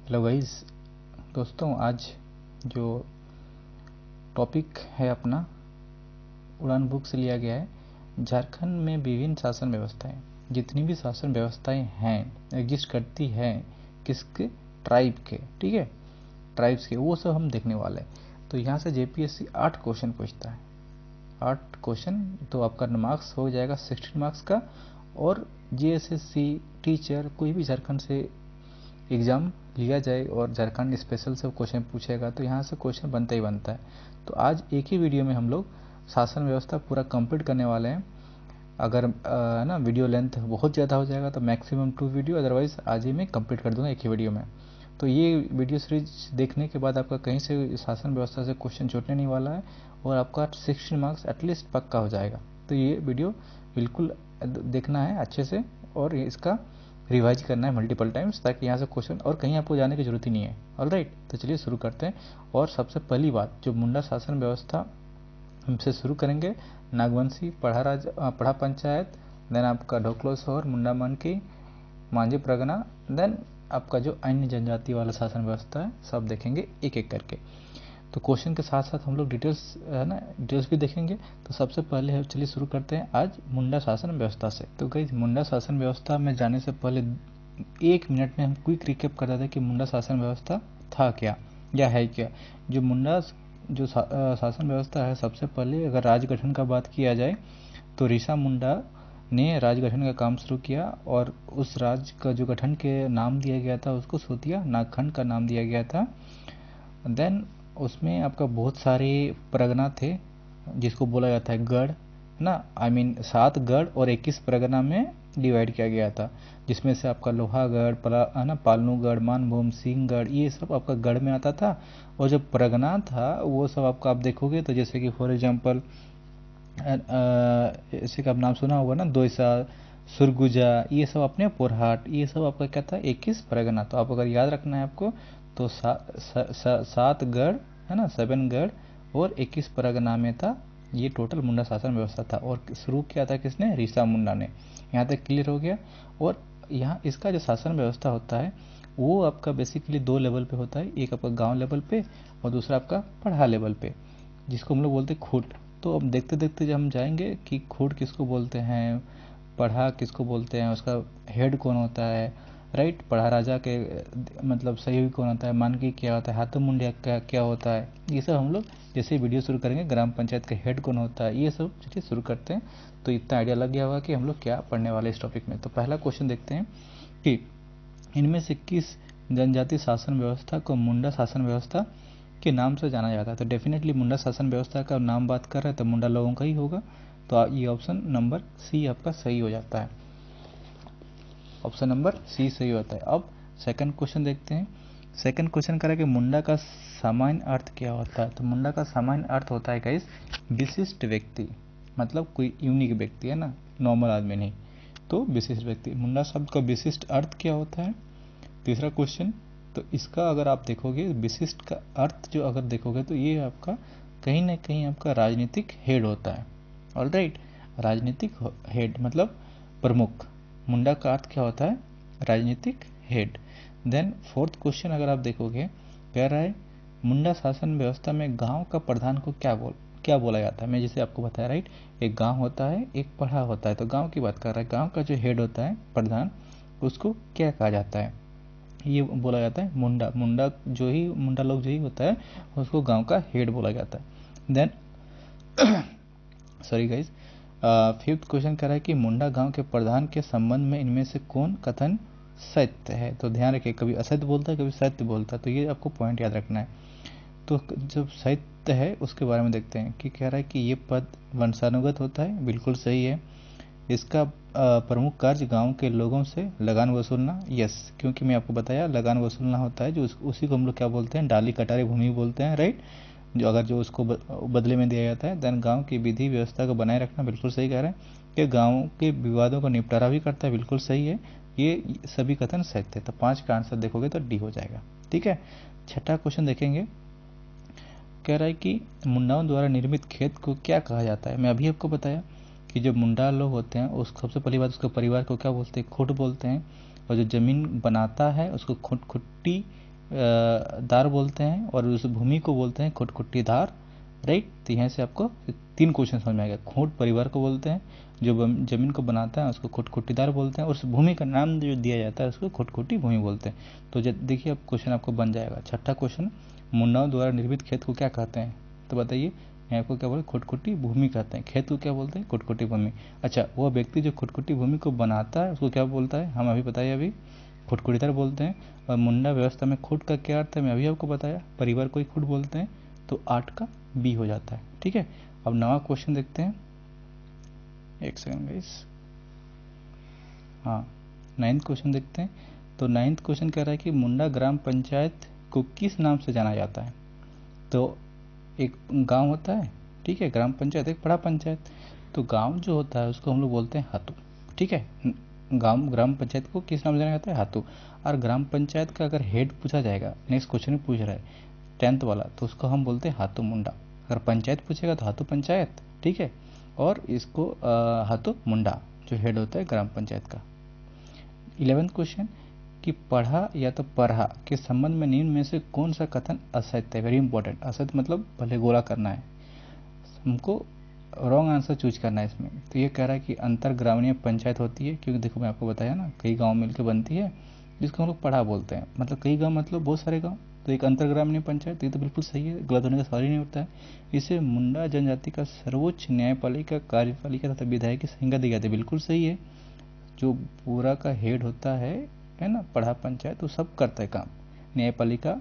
Hello guys दोस्तों, आज जो टॉपिक है अपना उड़ान बुक से लिया गया है। झारखंड में विभिन्न शासन व्यवस्थाएं, जितनी भी शासन व्यवस्थाएं हैं एग्जिस्ट करती हैं किसके, ट्राइब के, ठीक है, ट्राइब्स के, वो सब हम देखने वाले हैं। तो यहाँ से जेपीएससी 8 क्वेश्चन पूछता है, 8 क्वेश्चन, तो आपका मार्क्स हो जाएगा 16 मार्क्स का। और जीएसएससी टीचर कोई भी झारखंड से एग्ज़ाम लिया जाए और झारखंड स्पेशल से क्वेश्चन पूछेगा तो यहाँ से क्वेश्चन बनता ही बनता है। तो आज एक ही वीडियो में हम लोग शासन व्यवस्था पूरा कंप्लीट करने वाले हैं। अगर ना वीडियो लेंथ बहुत ज़्यादा हो जाएगा तो मैक्सिमम 2 वीडियो, अदरवाइज आज ही मैं कंप्लीट कर दूंगा एक ही वीडियो में। तो ये वीडियो सीरीज देखने के बाद आपका कहीं से शासन व्यवस्था से क्वेश्चन छूटने नहीं वाला है और आपका 16 मार्क्स एटलीस्ट पक्का हो जाएगा। तो ये वीडियो बिल्कुल देखना है अच्छे से और इसका रिवाइज करना है मल्टीपल टाइम्स, ताकि यहाँ से क्वेश्चन और कहीं आपको जाने की जरूरत ही नहीं है। ऑलराइट, तो चलिए शुरू करते हैं। और सबसे पहली बात, जो मुंडा शासन व्यवस्था हमसे शुरू करेंगे, नागवंशी, पढ़ा पंचायत, देन आपका ढोकलो शहर, मुंडा मनकी, मांझी परगना, देन आपका जो अन्य जनजाति वाला शासन व्यवस्था है सब देखेंगे एक एक करके। तो क्वेश्चन के साथ साथ हम लोग डिटेल्स है ना, डिटेल्स भी देखेंगे। तो सबसे पहले चलिए शुरू करते हैं आज मुंडा शासन व्यवस्था से। तो गाइस, मुंडा शासन व्यवस्था में जाने से पहले 1 मिनट में हम क्विक रिकैप कर देते हैं कि मुंडा शासन व्यवस्था था क्या या है क्या। जो मुंडा जो शासन व्यवस्था है, सबसे पहले अगर राज गठन का बात किया जाए तो ऋषा मुंडा ने राज गठन का काम शुरू किया और उस राज का जो गठन के नाम दिया गया था उसको सोतिया नागखंड का नाम दिया गया था। देन उसमें आपका बहुत सारे परगना थे जिसको बोला जाता है गढ़ ना, आई मीन 7 गढ़ और 21 परगना में डिवाइड किया गया था, जिसमें से आपका लोहागढ़, पालनूगढ़, मानभूम, सिंहगढ़, ये सब आपका गढ़ में आता था। और जो परगना था वो सब आपका आप देखोगे तो जैसे कि फॉर एग्जांपल ऐसे का आप नाम सुना होगा ना, दोईसा, सुरगुजा, ये सब अपने पोरहाट, ये सब आपका क्या था 21 परगना। तो आप अगर याद रखना है आपको तो 7 गढ़ है ना, 7 गढ़ और 21 परगना में था। ये टोटल मुंडा शासन व्यवस्था था और शुरू किया था किसने, ऋषा मुंडा ने। यहाँ तक क्लियर हो गया। और यहाँ इसका जो शासन व्यवस्था होता है वो आपका बेसिकली 2 लेवल पे होता है, एक आपका गांव लेवल पे और दूसरा आपका पढ़ा लेवल पे, जिसको हम लोग बोलते हैं खूट। तो अब देखते देखते जब हम जाएंगे कि खूट किसको बोलते हैं, पढ़ा किसको बोलते हैं, उसका हेड कौन होता है, राइट, पढ़ा राजा के मतलब सहयोगी कौन होता है, मानकी क्या होता है, हाथों मुंडिया क्या होता है, ये सब हम लोग जैसे वीडियो शुरू करेंगे, ग्राम पंचायत का हेड कौन होता है, ये सब चीज़ें शुरू करते हैं। तो इतना आइडिया लग गया होगा कि हम लोग क्या पढ़ने वाले इस टॉपिक में। तो पहला क्वेश्चन देखते हैं कि इनमें से किस जनजाति शासन व्यवस्था को मुंडा शासन व्यवस्था के नाम से जाना जाता है। तो डेफिनेटली मुंडा शासन व्यवस्था का नाम बात कर रहे हैं तो मुंडा लोगों का ही होगा। तो ये ऑप्शन नंबर सी आपका सही हो जाता है, ऑप्शन नंबर सी सही होता है। अब सेकंड क्वेश्चन देखते हैं। सेकंड क्वेश्चन कह रहा है कि मुंडा का सामान्य अर्थ क्या होता है। तो मुंडा का सामान्य अर्थ होता है गाइस विशिष्ट व्यक्ति, मतलब कोई यूनिक व्यक्ति है ना, नॉर्मल आदमी नहीं, तो विशिष्ट व्यक्ति। मुंडा शब्द का विशिष्ट अर्थ क्या होता है, तीसरा क्वेश्चन। तो इसका अगर आप देखोगे विशिष्ट का अर्थ जो अगर देखोगे तो ये आपका कहीं ना कहीं आपका राजनीतिक हेड होता है। ऑलराइट, राजनीतिक हेड मतलब प्रमुख। मुंडा का अर्थ क्या होता है, राजनीतिक हेड। देन फोर्थ क्वेश्चन अगर आप देखोगे, कह रहा है मुंडा शासन व्यवस्था में गांव का प्रधान को क्या बोला जाता है। मैं जैसे आपको बताया, राइट, एक गांव होता है, एक पढ़ा होता है। तो गांव की बात कर रहा है, गांव का जो हेड होता है प्रधान, उसको क्या कहा जाता है, ये बोला जाता है मुंडा। मुंडा लोग जो ही होता है उसको गांव का हेड बोला जाता है। Then sorry guys, fifth question कह रहा है कि मुंडा गांव के प्रधान के संबंध में इनमें से कौन कथन सत्य है। तो ध्यान रखिए, कभी असत्य बोलता है कभी सत्य बोलता है, तो ये आपको पॉइंट याद रखना है। तो जब सत्य है उसके बारे में देखते हैं कि कह रहा है कि ये पद वंशानुगत होता है, बिल्कुल सही है। इसका प्रमुख कार्य गांव के लोगों से लगान वसूलना, यस, क्योंकि मैं आपको बताया लगान वसूलना होता है, जो उसी को हम लोग क्या बोलते हैं, डाली कटारी भूमि बोलते हैं, राइट, जो उसको बदले में दिया जाता है। देन गांव की विधि व्यवस्था को बनाए रखना, बिल्कुल सही कह रहे हैं कि गांव के विवादों का निपटारा भी करता है, बिल्कुल सही है। ये सभी कथन सत्य है। तो 5 का आंसर देखोगे तो डी हो जाएगा, ठीक है। छठा क्वेश्चन देखेंगे, कह रहा है कि मुंडाओं द्वारा निर्मित खेत को क्या कहा जाता है। मैं अभी आपको बताया कि जो मुंडा लोग होते हैं उस सबसे पहली बात, उसके परिवार को क्या बोलते हैं, खुट बोलते हैं। और जो जमीन बनाता है उसको खुट्टी दार बोलते हैं और उस भूमि को बोलते हैं खुटखुटीदार, राइट। तो यहाँ से आपको 3 क्वेश्चन समझ में आएगा। खूंट परिवार को बोलते हैं, जो जमीन को बनाता है उसको खुटखुटीदार बोलते हैं, और उस भूमि का नाम जो दिया जाता है उसको खुटखुटी भूमि बोलते हैं। तो देखिए अब क्वेश्चन आपको बन जाएगा। छठा क्वेश्चन, मुन्नाओं द्वारा निर्मित खेत को क्या कहते हैं? तो बताइए, यहाँ को क्या बोले? खुटखुटी भूमि कहते हैं। खेत को क्या बोलते हैं? खुटखुटी भूमि। अच्छा, वो व्यक्ति जो खुटखुटी भूमि को बनाता है उसको क्या बोलता है? हम अभी बताइए, अभी खुटखुटीदार बोलते हैं। और मुंडा व्यवस्था में खुट का क्या अर्थ है? मैं अभी आपको बताया, परिवार को ही खुट बोलते हैं। तो 8 का बी हो जाता है, ठीक है। अब नवा क्वेश्चन देखते हैं, एक सेकंड गाइस। हाँ, 9th क्वेश्चन देखते हैं। तो 9th क्वेश्चन कह रहा है कि मुंडा ग्राम पंचायत को किस नाम से जाना जाता है? तो एक गांव होता है, ठीक है, ग्राम पंचायत एक बड़ा पंचायत। तो गांव जो होता है उसको हम लोग बोलते हैं हातू, ठीक है। ग्राम पंचायत को किस नाम से जाना जाता है? हातू। और ग्राम पंचायत का अगर हेड पूछा जाएगा, नेक्स्ट क्वेश्चन में पूछ रहा है 10th वाला, तो उसको हम बोलते हैं हातू मुंडा। अगर पंचायत पूछेगा तो हातू पंचायत, ठीक है। और इसको हातू मुंडा जो हेड होता है ग्राम पंचायत का। 11th क्वेश्चन कि पढ़ा या तो पढ़ा के संबंध में निम्न में से कौन सा कथन असत्य है? Very important. असत्य मतलब पहले गोला करना है, हमको रॉन्ग आंसर चूज करना है इसमें। तो ये कह रहा है कि अंतर ग्रामीण पंचायत होती है, क्योंकि देखो मैं आपको बताया ना, कई गांव मिलकर बनती है, जिसको हम लोग पढ़ा बोलते हैं। मतलब कई गांव मतलब बहुत सारे गांव, तो एक अंतर ग्रामीण पंचायत। ये तो बिल्कुल सही है, गलत होने का सवाल ही नहीं उठता है। इसे मुंडा जनजाति का सर्वोच्च न्यायपालिका, कार्यपालिका तथा विधायक की संज्ञा दी जाती है। बिल्कुल सही है। जो पूरा का हेड होता है ना, पढ़ा पंचायत, तो सब करता है काम, न्यायपालिका,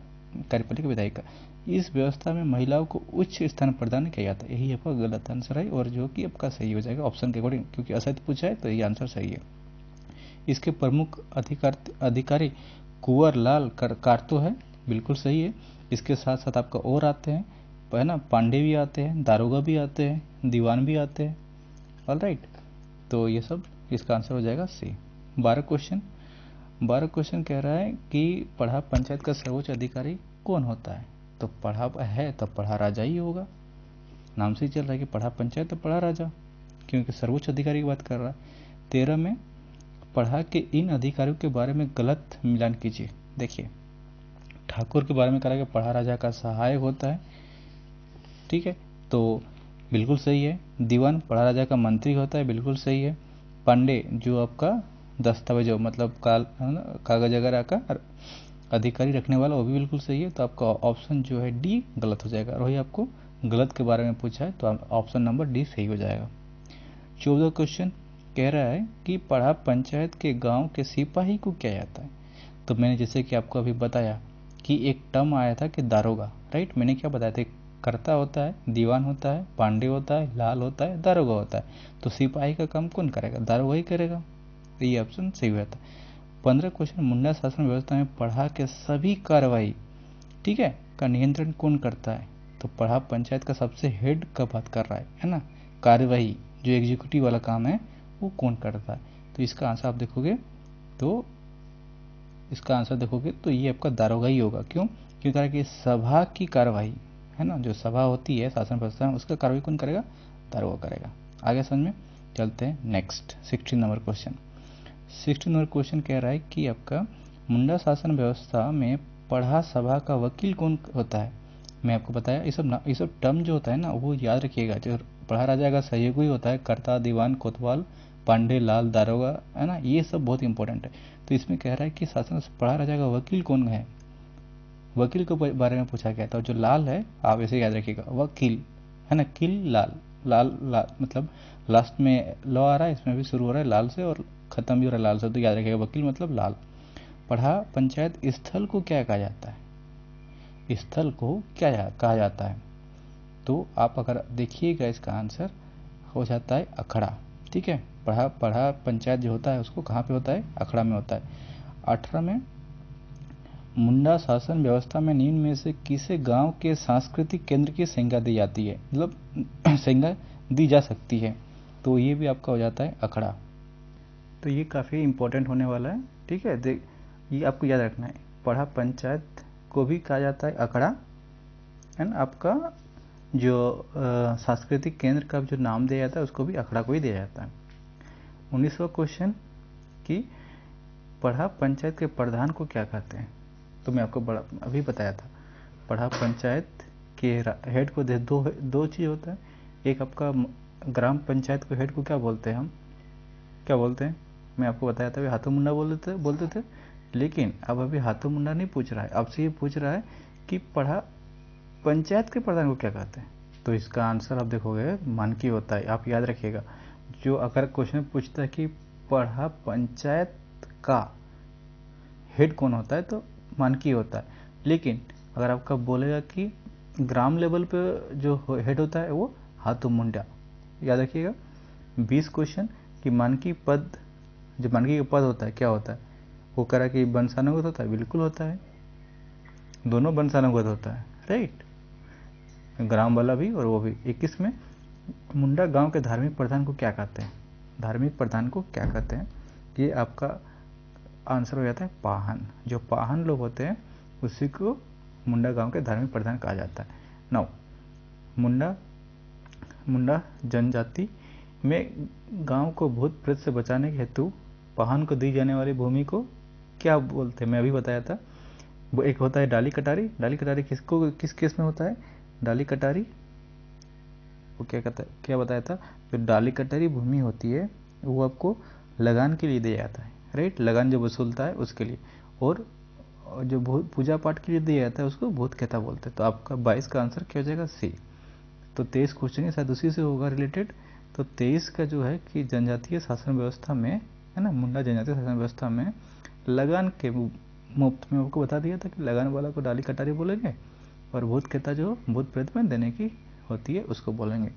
कार्यपालिका, विधायिका। इस व्यवस्था में महिलाओं को उच्च स्थान प्रदान किया जाता है। यही आपका गलत आंसर है, और जो कि आपका सही हो जाएगा ऑप्शन के अकॉर्डिंग, क्योंकि असत्य पूछा है तो ये आंसर सही है। इसके प्रमुख अधिकारी कुंवर लाल कारतो है, बिल्कुल सही है। इसके साथ साथ आपका और आते हैं, है ना, पांडे भी आते हैं, दारोगा भी आते हैं, दीवान भी आते हैं, ऑलराइट। तो ये सब इसका आंसर हो जाएगा सी। 12 क्वेश्चन कह रहा है कि पढ़ा पंचायत का सर्वोच्च अधिकारी कौन होता है? तो पढ़ा है तो पढ़ा राजा ही होगा, नाम से ही चल रहा है कि पढ़ा पंचायत तो पढ़ा राजा, क्योंकि सर्वोच्च अधिकारी की बात कर रहा है। 13 में पढ़ा के इन अधिकारियों के बारे में गलत मिलान कीजिए। देखिए, ठाकुर के बारे में कह रहा है कि पढ़ा राजा का सहायक होता है, ठीक है, तो बिल्कुल सही है। दीवान पढ़ा राजा का मंत्री होता है, बिल्कुल सही है। पांडे जो आपका दस्तावेज मतलब कागज वगैरह का अधिकारी रखने वाला, वो भी बिल्कुल सही है। तो आपका ऑप्शन जो है डी गलत हो जाएगा। और वही आपको गलत के बारे में पूछा है, तो ऑप्शन नंबर डी सही हो जाएगा। 14 क्वेश्चन कह रहा है कि पढ़ा पंचायत के गांव के सिपाही को क्या जाता है? तो मैंने जैसे कि आपको अभी बताया कि एक टर्म आया था कि दारोगा, राइट। मैंने क्या बताया था? करता होता है, दीवान होता है, पांडे होता है, लाल होता है, दारोगा होता है। तो सिपाही का काम कौन करेगा? दारोगा ही करेगा। तो ये ऑप्शन सही हुआ था। 15 क्वेश्चन, मुंडा शासन व्यवस्था में पढ़ा के सभी कार्रवाई, ठीक है, का नियंत्रण कौन करता है? तो पढ़ा पंचायत का सबसे हेड का बात कर रहा है ना। कार्यवाही जो एग्जीक्यूटिव वाला काम है वो कौन करता है? तो इसका आंसर आप देखोगे तो ये आपका दारोगा ही होगा। क्यों? क्योंकि सभा की कार्रवाई है ना, जो सभा होती है शासन व्यवस्था में, उसका कार्रवाई कौन करेगा? दारोगा करेगा। आगे समझ में? चलते हैं next 16 number question. 16 number question कह रहा है कि आपका मुंडा शासन व्यवस्था में पढ़ा सभा का वकील कौन होता है? मैं आपको बताया, ये सब टर्म जो होता है ना, वो याद रखिएगा। जो पढ़ा राजा का सहयोगी होता है, कर्ता, दीवान, कोतवाल, पांडे, लाल, दारोगा, है ना, ये सब बहुत इंपॉर्टेंट है। तो इसमें कह रहा है कि शासन पढ़ा राजा का वकील कौन है? वकील के बारे में पूछा गया था। जो लाल है, आप ऐसे याद रखिएगा, वकील है ना, किल लाल, लाल मतलब लास्ट में लॉ आ रहा है, इसमें भी शुरू हो रहा है लाल से और खत्म भी हो रहा है लाल से, तो याद रखिएगा वकील मतलब लाल। पढ़ा पंचायत स्थल को क्या कहा जाता है? स्थल को क्या कहा जाता है? तो आप अगर देखिएगा, इसका आंसर हो जाता है अखड़ा, ठीक है। पढ़ा पंचायत जो होता है उसको कहाँ पे होता है? अखड़ा में होता है। 18 में मुंडा शासन व्यवस्था में निम्न में से किसे गांव के सांस्कृतिक केंद्र की संज्ञा दी जाती है, मतलब संज्ञा दी जा सकती है? तो ये भी आपका हो जाता है अखड़ा। तो ये काफ़ी इंपॉर्टेंट होने वाला है, ठीक है। ये आपको याद रखना है, पढ़ा पंचायत को भी कहा जाता है अखड़ा, है ना। आपका जो सांस्कृतिक केंद्र का जो नाम दिया जाता है उसको भी अखड़ा को ही दिया जाता है। 19वां क्वेश्चन कि पढ़ा पंचायत के प्रधान को क्या कहते हैं? तो मैं आपको अभी बताया था, पढ़ा पंचायत के हेड को दो चीज़ होता है। एक आपका ग्राम पंचायत को हेड को क्या बोलते हैं, हम क्या बोलते हैं, मैं आपको बताया था, हाथों मुंडा बोलते थे। लेकिन अब अभी हाथों मुंडा नहीं पूछ रहा है, आपसे ये पूछ रहा है कि पढ़ा पंचायत के प्रधान को क्या कहते हैं। तो इसका आंसर आप देखोगे मानकी होता है। आप याद रखिएगा, जो अगर क्वेश्चन पूछता है कि पढ़ा पंचायत का हेड कौन होता है तो मानकी होता है। लेकिन अगर आपका बोलेगा कि ग्राम लेवल पे जो हेड होता है वो हाथों मुंडा, याद रखिएगा। 20 क्वेश्चन कि मानकी पद, जो मानकी का पद होता है क्या होता है, वो कह रहा है कि वंशानुगत होता है, बिल्कुल होता है, दोनों वंशानुगत होता है, राइट, ग्राम वाला भी और वो भी। 21 में मुंडा गांव के धार्मिक प्रधान को क्या कहते हैं, धार्मिक प्रधान को क्या कहते हैं, ये आपका आंसर हो जाता है पाहन। जो पाहन लोग होते हैं उसी को मुंडा गांव के धार्मिक प्रधान कहा जाता है। नौ, मुंडा जनजाति में गांव को भूत प्रेत से बचाने के हेतु पाहन को दी जाने वाली भूमि को क्या बोलते हैं, मैं अभी बताया था। वो एक होता है डाली कटारी। डाली कटारी किसको, किस केस में होता है, डाली कटारी वो क्या कहता है, क्या बताया था, जो डाली कटारी भूमि होती है वो आपको लगान के लिए दिया जाता है, राइट, लगान जो वसूलता है उसके लिए। और जो पूजा पाठ के लिए दिया जाता है उसको भूत कहता बोलते हैं। तो आपका 22 का आंसर क्या हो जाएगा, सी। तो 23 क्वेश्चन है शायद उसी से होगा रिलेटेड। तो 23 का जो है कि जनजातीय शासन व्यवस्था में, है ना, मुंडा जनजातीय शासन व्यवस्था में लगान के मुफ्त में, आपको बता दिया था कि लगान वाला को डाली कटारी बोलेंगे और भूत कहता जो भूत प्रेत में देने की होती है उसको बोलेंगे।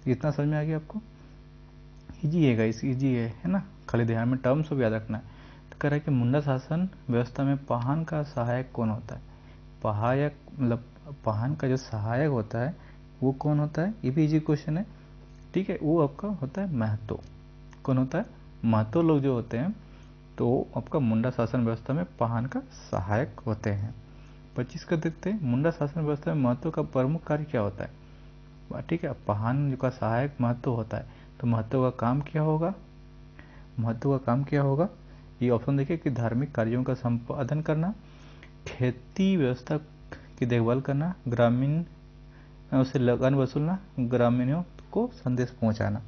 इतना समझ में आ गया आपको, इजी है गाइस, इजी है ना, खाली ध्यान में टर्म्स को याद रखना है। तो कह रहा है कि मुंडा शासन व्यवस्था में पाहन का सहायक कौन होता है, पहायक मतलब पाहन का जो सहायक होता है वो कौन होता है, ये भी इजी क्वेश्चन है, ठीक है। वो आपका होता है महतो। कौन होता है, महतो लोग जो होते हैं तो आपका मुंडा शासन व्यवस्था में पाहन का सहायक होते हैं। 25 का देखते हैं, मुंडा शासन व्यवस्था में महतो का प्रमुख कार्य क्या होता है, ठीक है। पाहन का सहायक महतो होता है, तो महतो का काम क्या होगा, महतो का काम क्या होगा, ये ऑप्शन देखिए कि धार्मिक कार्यों का संपादन करना, खेती व्यवस्था की देखभाल करना, ग्रामीण उसे लगान वसूलना, ग्रामीणों को संदेश पहुंचाना।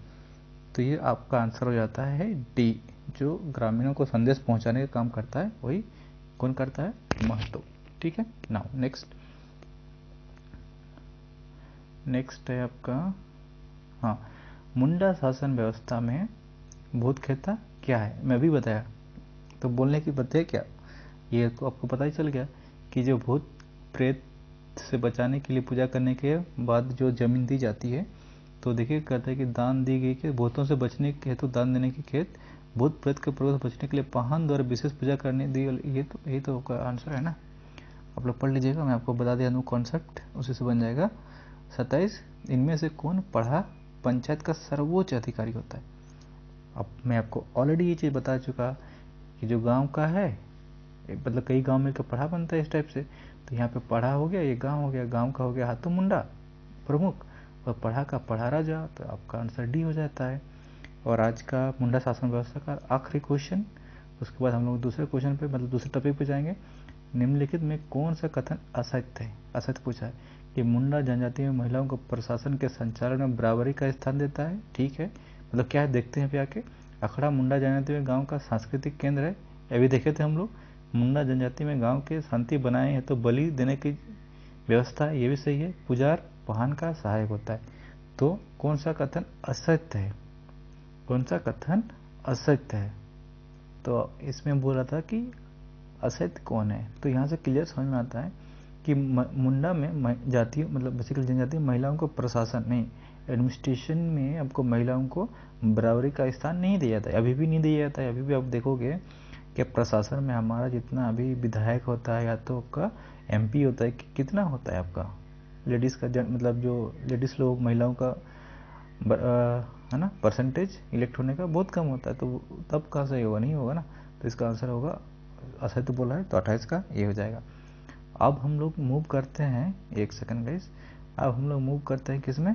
तो ये आपका आंसर हो जाता है डी, जो ग्रामीणों को संदेश पहुंचाने का काम करता है वही कौन करता है, महतो, ठीक है। नाउ नेक्स्ट है आपका, हाँ, मुंडा शासन व्यवस्था में भूत कहता क्या है, मैं भी बताया, तो बोलने की बात है क्या, ये तो आपको पता ही चल गया कि जो भूत प्रेत से बचाने के लिए पूजा करने के बाद जो जमीन दी जाती है, तो देखिए कहता है कि दान दी गई कि भूतों से बचने के हेतु दान देने की खेत, भूत प्रेत के प्रभाव से बचने के लिए पाहन द्वारा विशेष पूजा करने दी, यही तो आंसर है ना। आप लोग पढ़ लीजिएगा, मैं आपको बता दिया कॉन्सेप्ट, उसी से बन जाएगा। 27, इनमें से कौन पढ़ा पंचायत का सर्वोच्च अधिकारी होता है। अब मैं आपको ऑलरेडी ये चीज़ बता चुका कि जो गांव का है, मतलब कई गांव मिलकर पढ़ा बनता है इस टाइप से, तो यहाँ पे पढ़ा हो गया, ये गांव हो गया, गांव का हो गया हाथों मुंडा प्रमुख, और पढ़ा का पढ़ा राजा, तो आपका आंसर डी हो जाता है। और आज का मुंडा शासन व्यवस्था का आखिरी क्वेश्चन, उसके बाद हम लोग दूसरे क्वेश्चन पे, मतलब दूसरे टॉपिक पे जाएंगे। निम्नलिखित में कौन सा कथन असत्य है, असत्य पूछा है कि मुंडा जनजाति में महिलाओं को प्रशासन के संचालन में बराबरी का स्थान देता है, ठीक है, मतलब क्या है देखते हैं पे आके। अखड़ा मुंडा जनजाति में गांव का सांस्कृतिक केंद्र है, अभी देखे थे हम लोग। मुंडा जनजाति में गांव के शांति बनाए हैं तो बलि देने की व्यवस्था है, ये भी सही है। पुजार पाहन का सहायक होता है, तो कौन सा कथन असत्य है, कौन सा कथन असत्य है, तो इसमें बोला था कि असत्य कौन है। तो यहाँ से क्लियर समझ में आता है कि मुंडा में जाति, मतलब बेसिकली जनजाति महिलाओं को प्रशासन नहीं, एडमिनिस्ट्रेशन में आपको महिलाओं को बराबरी का स्थान नहीं दिया जाता है, अभी भी नहीं दिया जाता है। अभी भी आप देखोगे कि प्रशासन में हमारा जितना अभी विधायक होता है या तो आपका एमपी होता है, कितना होता है आपका लेडीज़ का, मतलब जो लेडीज़ लोग, महिलाओं का है ना, परसेंटेज इलेक्ट होने का बहुत कम होता है, तो तब कहाँ से होगा, नहीं होगा ना। तो इसका आंसर होगा, असत्य बोला है तो 28 का ये हो जाएगा। अब हम लोग मूव करते हैं, एक सेकंड गाइस, अब हम लोग मूव करते हैं किसमें,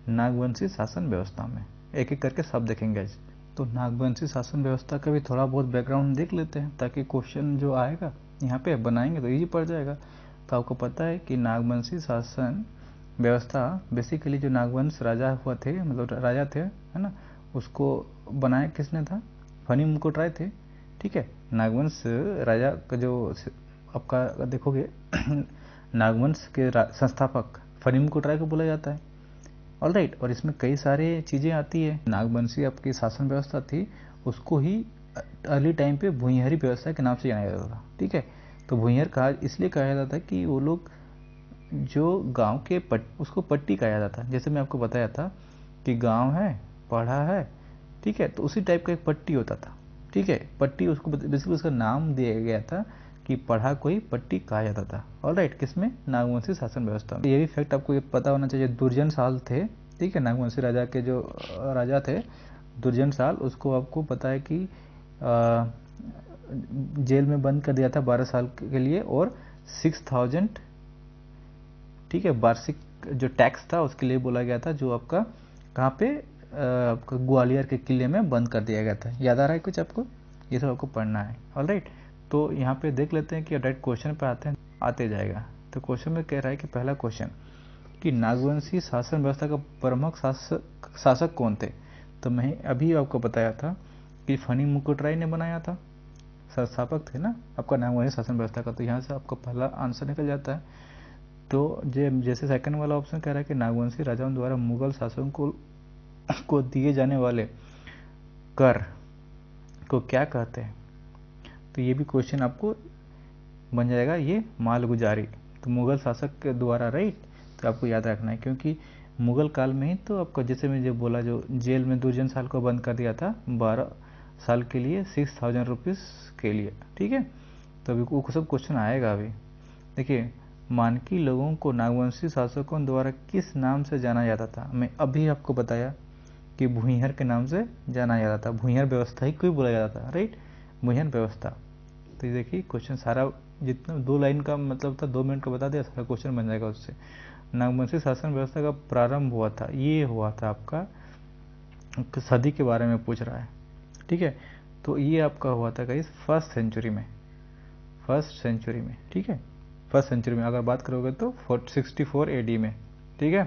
नागवंशी शासन व्यवस्था में। एक एक करके सब देखेंगे गाइस। तो नागवंशी शासन व्यवस्था का भी थोड़ा बहुत बैकग्राउंड देख लेते हैं, ताकि क्वेश्चन जो आएगा यहाँ पे बनाएंगे तो इजी पड़ जाएगा। तो आपको पता है कि नागवंशी शासन व्यवस्था बेसिकली जो नागवंश राजा हुआ थे, मतलब राजा थे, है ना, उसको बनाया किसने था? फनी मुकुटराय थे। ठीक है, नागवंश राजा का जो आपका देखोगे नागवंश के संस्थापक फनी मुकुटराय को बोला जाता है। ऑलराइट, और इसमें कई सारे चीज़ें आती है। नागवंशी आपकी शासन व्यवस्था थी, उसको ही अर्ली टाइम पे भूइंहरी व्यवस्था के नाम से जाना जाता था। ठीक है, तो भूइंहर कहा इसलिए कहा जाता था कि वो लोग जो गांव के उसको पट्टी कहा जाता था। जैसे मैं आपको बताया था कि गांव है, पढ़ा है, ठीक है, तो उसी टाइप का एक पट्टी होता था। ठीक है, पट्टी उसको बेसिकली उसका नाम दिया गया था कि पढ़ा कोई पट्टी कहा जाता था। ऑलराइट, किसमें? नागवंशी शासन व्यवस्था में। ये भी फैक्ट आपको ये पता होना चाहिए, दुर्जन साल थे, ठीक है, नागवंशी राजा के जो राजा थे दुर्जन साल, उसको आपको पता है कि जेल में बंद कर दिया था 12 साल के लिए, और 6000, ठीक है, वार्षिक जो टैक्स था उसके लिए बोला गया था, जो आपका कहाँ पे आपका ग्वालियर के किले में बंद कर दिया गया था। याद आ रहा है कुछ आपको? ये सब आपको पढ़ना है। ऑलराइट, तो यहाँ पे देख लेते हैं कि डायरेक्ट क्वेश्चन पे आते हैं, आते जाएगा। तो क्वेश्चन में कह रहा है कि पहला क्वेश्चन कि नागवंशी शासन व्यवस्था का प्रमुख शासक कौन थे? तो मैं अभी आपको बताया था कि फनी मुकुटराय ने बनाया था, संस्थापक थे ना आपका नागवंशी शासन व्यवस्था का। तो यहाँ से आपका पहला आंसर निकल जाता है। तो जैसे सेकंड वाला ऑप्शन कह रहा है कि नागवंशी राजाओं द्वारा मुगल शासन को दिए जाने वाले कर को क्या कहते हैं? तो ये भी क्वेश्चन आपको बन जाएगा, ये मालगुजारी। तो मुगल शासक के द्वारा, राइट, तो आपको याद रखना है, क्योंकि मुगल काल में ही तो आपको, जैसे मैं जो बोला, जो जेल में दुर्जन साल को बंद कर दिया था 12 साल के लिए 6000 रुपीज़ के लिए। ठीक है, तो अभी वो सब क्वेश्चन आएगा। अभी देखिए, मानकी लोगों को नागवंशी शासकों द्वारा किस नाम से जाना जाता था? मैं अभी आपको बताया कि भूइंहर के नाम से जाना जाता था, भूइंहर व्यवस्था ही कोई बोला जाता था, राइट, भूइंहर व्यवस्था। तो ये देखिए क्वेश्चन सारा जितना 2 लाइन का मतलब था, 2 मिनट का बता दिया, सारा क्वेश्चन बन जाएगा उससे। नागवंशी शासन व्यवस्था का प्रारंभ हुआ था, ये हुआ था आपका सदी के बारे में पूछ रहा है। ठीक है, तो ये आपका हुआ था गाइस फर्स्ट सेंचुरी में, ठीक है, फर्स्ट सेंचुरी में अगर बात करोगे तो 64 AD में। ठीक है,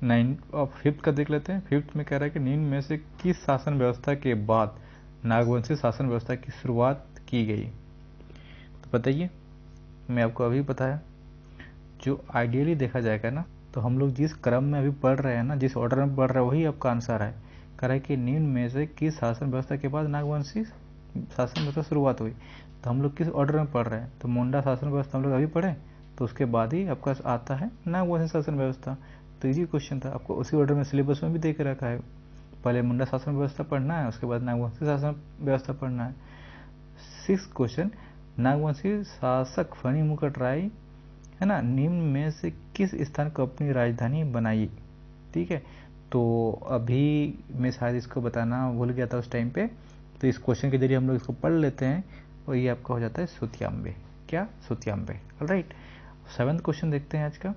9 और 5th का देख लेते हैं। 5th में कह रहा है कि निम्न में से किस शासन व्यवस्था के बाद नागवंशी शासन व्यवस्था की शुरुआत की गई? तो बताइए, मैं आपको अभी बताया, जो आइडियली देखा जाएगा ना, तो हम लोग जिस क्रम में अभी पढ़ रहे हैं ना, जिस ऑर्डर में पढ़ रहे हैं, वही आपका आंसर है। कह रहा है कि निम्न में से किस शासन व्यवस्था के बाद नागवंशी शासन व्यवस्था शुरुआत हुई? तो हम लोग किस ऑर्डर में पढ़ रहे हैं? तो मुंडा शासन व्यवस्था हम लोग अभी पढ़े, तो उसके बाद ही आपका आता है नागवंशी शासन व्यवस्था। तो इजी क्वेश्चन था, आपको उसी ऑर्डर में सिलेबस में भी दे के रखा है। पहले मुंडा शासन व्यवस्था पढ़ना है, उसके बाद नागवंशी शासन व्यवस्था पढ़ना है। 6th क्वेश्चन, नागवंशी शासक फनी मुकुटराय, है ना, निम्न में से किस स्थान को अपनी राजधानी बनाई? ठीक है, तो अभी मैं शायद इसको बताना भूल गया था उस टाइम पे, तो इस क्वेश्चन के जरिए हम लोग इसको पढ़ लेते हैं, और ये आपका हो जाता है सुतियांबे। क्या? सुतियांबे। ऑलराइट, 7th क्वेश्चन देखते हैं आज का,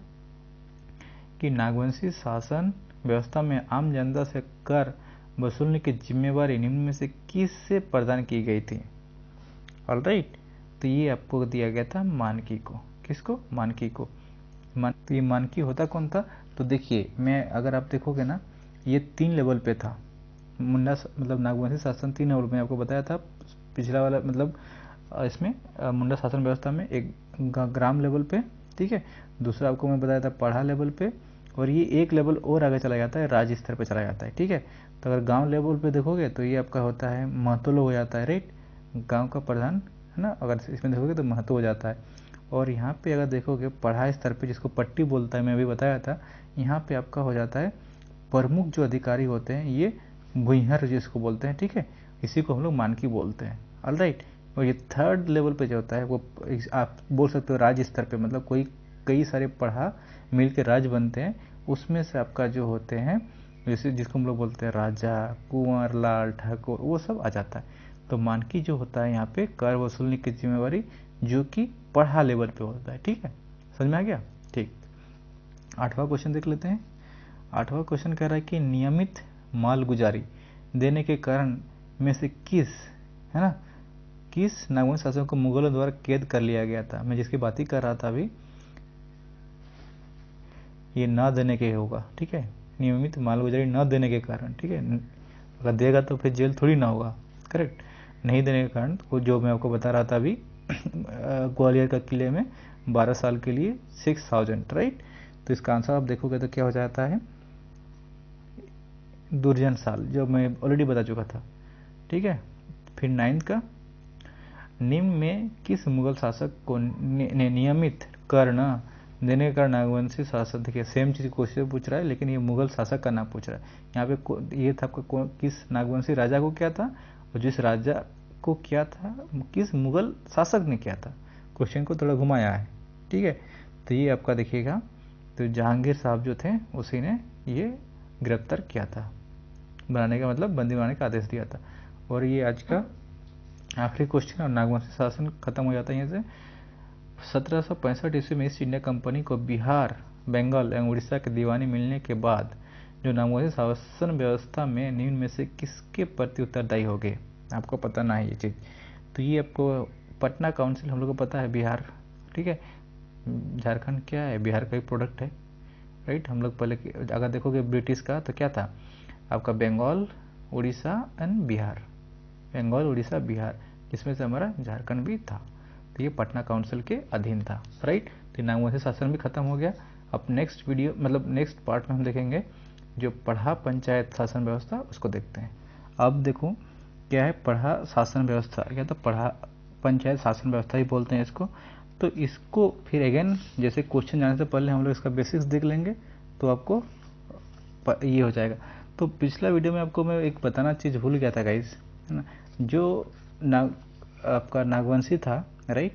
कि नागवंशी शासन व्यवस्था में आम जनता से कर वसूलने की जिम्मेवारी निम्न में से किससे प्रदान की गई थी? ऑलराइट, तो ये आपको दिया गया था मानकी को। किसको? मानकी को। तो ये मानकी होता कौन था? तो देखिए, मैं अगर आप देखोगे ना, ये 3 लेवल पे था। मुंडा मतलब नागवंशी शासन 3 लेवल में आपको बताया था पिछला वाला, मतलब इसमें मुंडा शासन व्यवस्था में एक ग्राम लेवल पे, ठीक है, दूसरा आपको मैं बताया था पढ़ा लेवल पे, और ये एक लेवल और आगे चला जाता है, राज्य स्तर पे चला जाता है। ठीक है, तो अगर गांव लेवल पे देखोगे तो ये आपका होता है महतो लोग हो जाता है, राइट, गांव का प्रधान, है ना, अगर इसमें देखोगे तो महतो हो जाता है। और यहाँ पे अगर देखोगे पढ़ा स्तर पे, जिसको पट्टी बोलता है, मैं अभी बताया था, यहाँ पे आपका हो जाता है प्रमुख जो अधिकारी होते हैं, ये भूइंहर जिसको बोलते हैं। ठीक है, इसी को हम लोग मानकी बोलते हैं। ऑलराइट, और ये 3rd लेवल पे जो होता है, वो आप बोल सकते हो राज्य स्तर पे, मतलब कोई कई सारे पढ़ा मिल के राज्य बनते हैं, उसमें से आपका जो होते हैं, जैसे जिसको हम लोग बोलते हैं राजा, कुंवर, लाल, ठाकुर, वो सब आ जाता है। तो मानकी जो होता है यहाँ पे कर वसूलने की जिम्मेवारी, जो कि पढ़ा लेवल पे होता है। ठीक है, समझ में आ गया? ठीक, 8वां क्वेश्चन देख लेते हैं। 8वां क्वेश्चन कह रहा है कि नियमित मालगुजारी देने के कारण में से किस, है ना, किस नागवंशी शासक को मुगलों द्वारा कैद कर लिया गया था? मैं जिसकी बात ही कर रहा था अभी, ये ना देने के होगा, ठीक है, नियमित मालगुजारी न देने के कारण, ठीक है, अगर देगा तो फिर जेल थोड़ी ना होगा, करेक्ट, नहीं देने के कारण, वो जो मैं आपको बता रहा था अभी ग्वालियर का किले में 12 साल के लिए 6000, राइट। तो इसका आंसर आप देखोगे तो क्या हो जाता है, दुर्जन साल, जो मैं ऑलरेडी बता चुका था, ठीक है। फिर 9 का, निम्न में किस मुगल शासक को ने नियमित कर न देने का नागवंशी शासक, देखिए सेम चीज क्वेश्चन पूछ रहा है लेकिन ये मुगल शासक का नाम पूछ रहा है। यहाँ पे ये था आपका किस नागवंशी राजा को क्या था, और जिस राजा को क्या था, किस मुगल शासक ने क्या था, क्वेश्चन को थोड़ा घुमाया है, ठीक है। तो ये आपका देखिएगा, तो जहांगीर साहब जो थे उसी ने ये गिरफ्तार किया था, बनाने का मतलब बंदी बनाने का आदेश दिया था। और ये आज का आखिरी क्वेश्चन, और नागवंशी शासन खत्म हो जाता है यहाँ से। 1765 ईस्वी में ईस्ट इंडिया कंपनी को बिहार, बंगाल एवं उड़ीसा की दीवानी मिलने के बाद जो नागवंशी शासन व्यवस्था में निम्न में से किसके प्रति उत्तरदायी हो गए? आपको पता ना है ये चीज, तो ये आपको पटना काउंसिल, हम लोग को पता है बिहार, ठीक है, झारखंड क्या है, बिहार का ही प्रोडक्ट है, राइट। हम लोग पहले अगर देखोगे ब्रिटिश का तो क्या था आपका, बंगाल, उड़ीसा एंड बिहार, बंगाल, उड़ीसा, बिहार, जिसमें से हमारा झारखंड भी था। तो ये पटना काउंसिल के अधीन था, राइट। तो नागवंशी शासन भी खत्म हो गया। अब नेक्स्ट वीडियो मतलब नेक्स्ट पार्ट में हम देखेंगे जो पढ़ा पंचायत शासन व्यवस्था, उसको देखते हैं। अब देखो क्या है पढ़ा शासन व्यवस्था, क्या तो पढ़ा पंचायत शासन व्यवस्था ही बोलते हैं इसको। तो इसको फिर अगेन जैसे क्वेश्चन जाने से पहले हम लोग इसका बेसिक्स देख लेंगे, तो आपको ये हो जाएगा। तो पिछला वीडियो में आपको मैं एक बताना चीज़ भूल गया था गाइस, है ना, जो आपका नागवंशी था, राइट।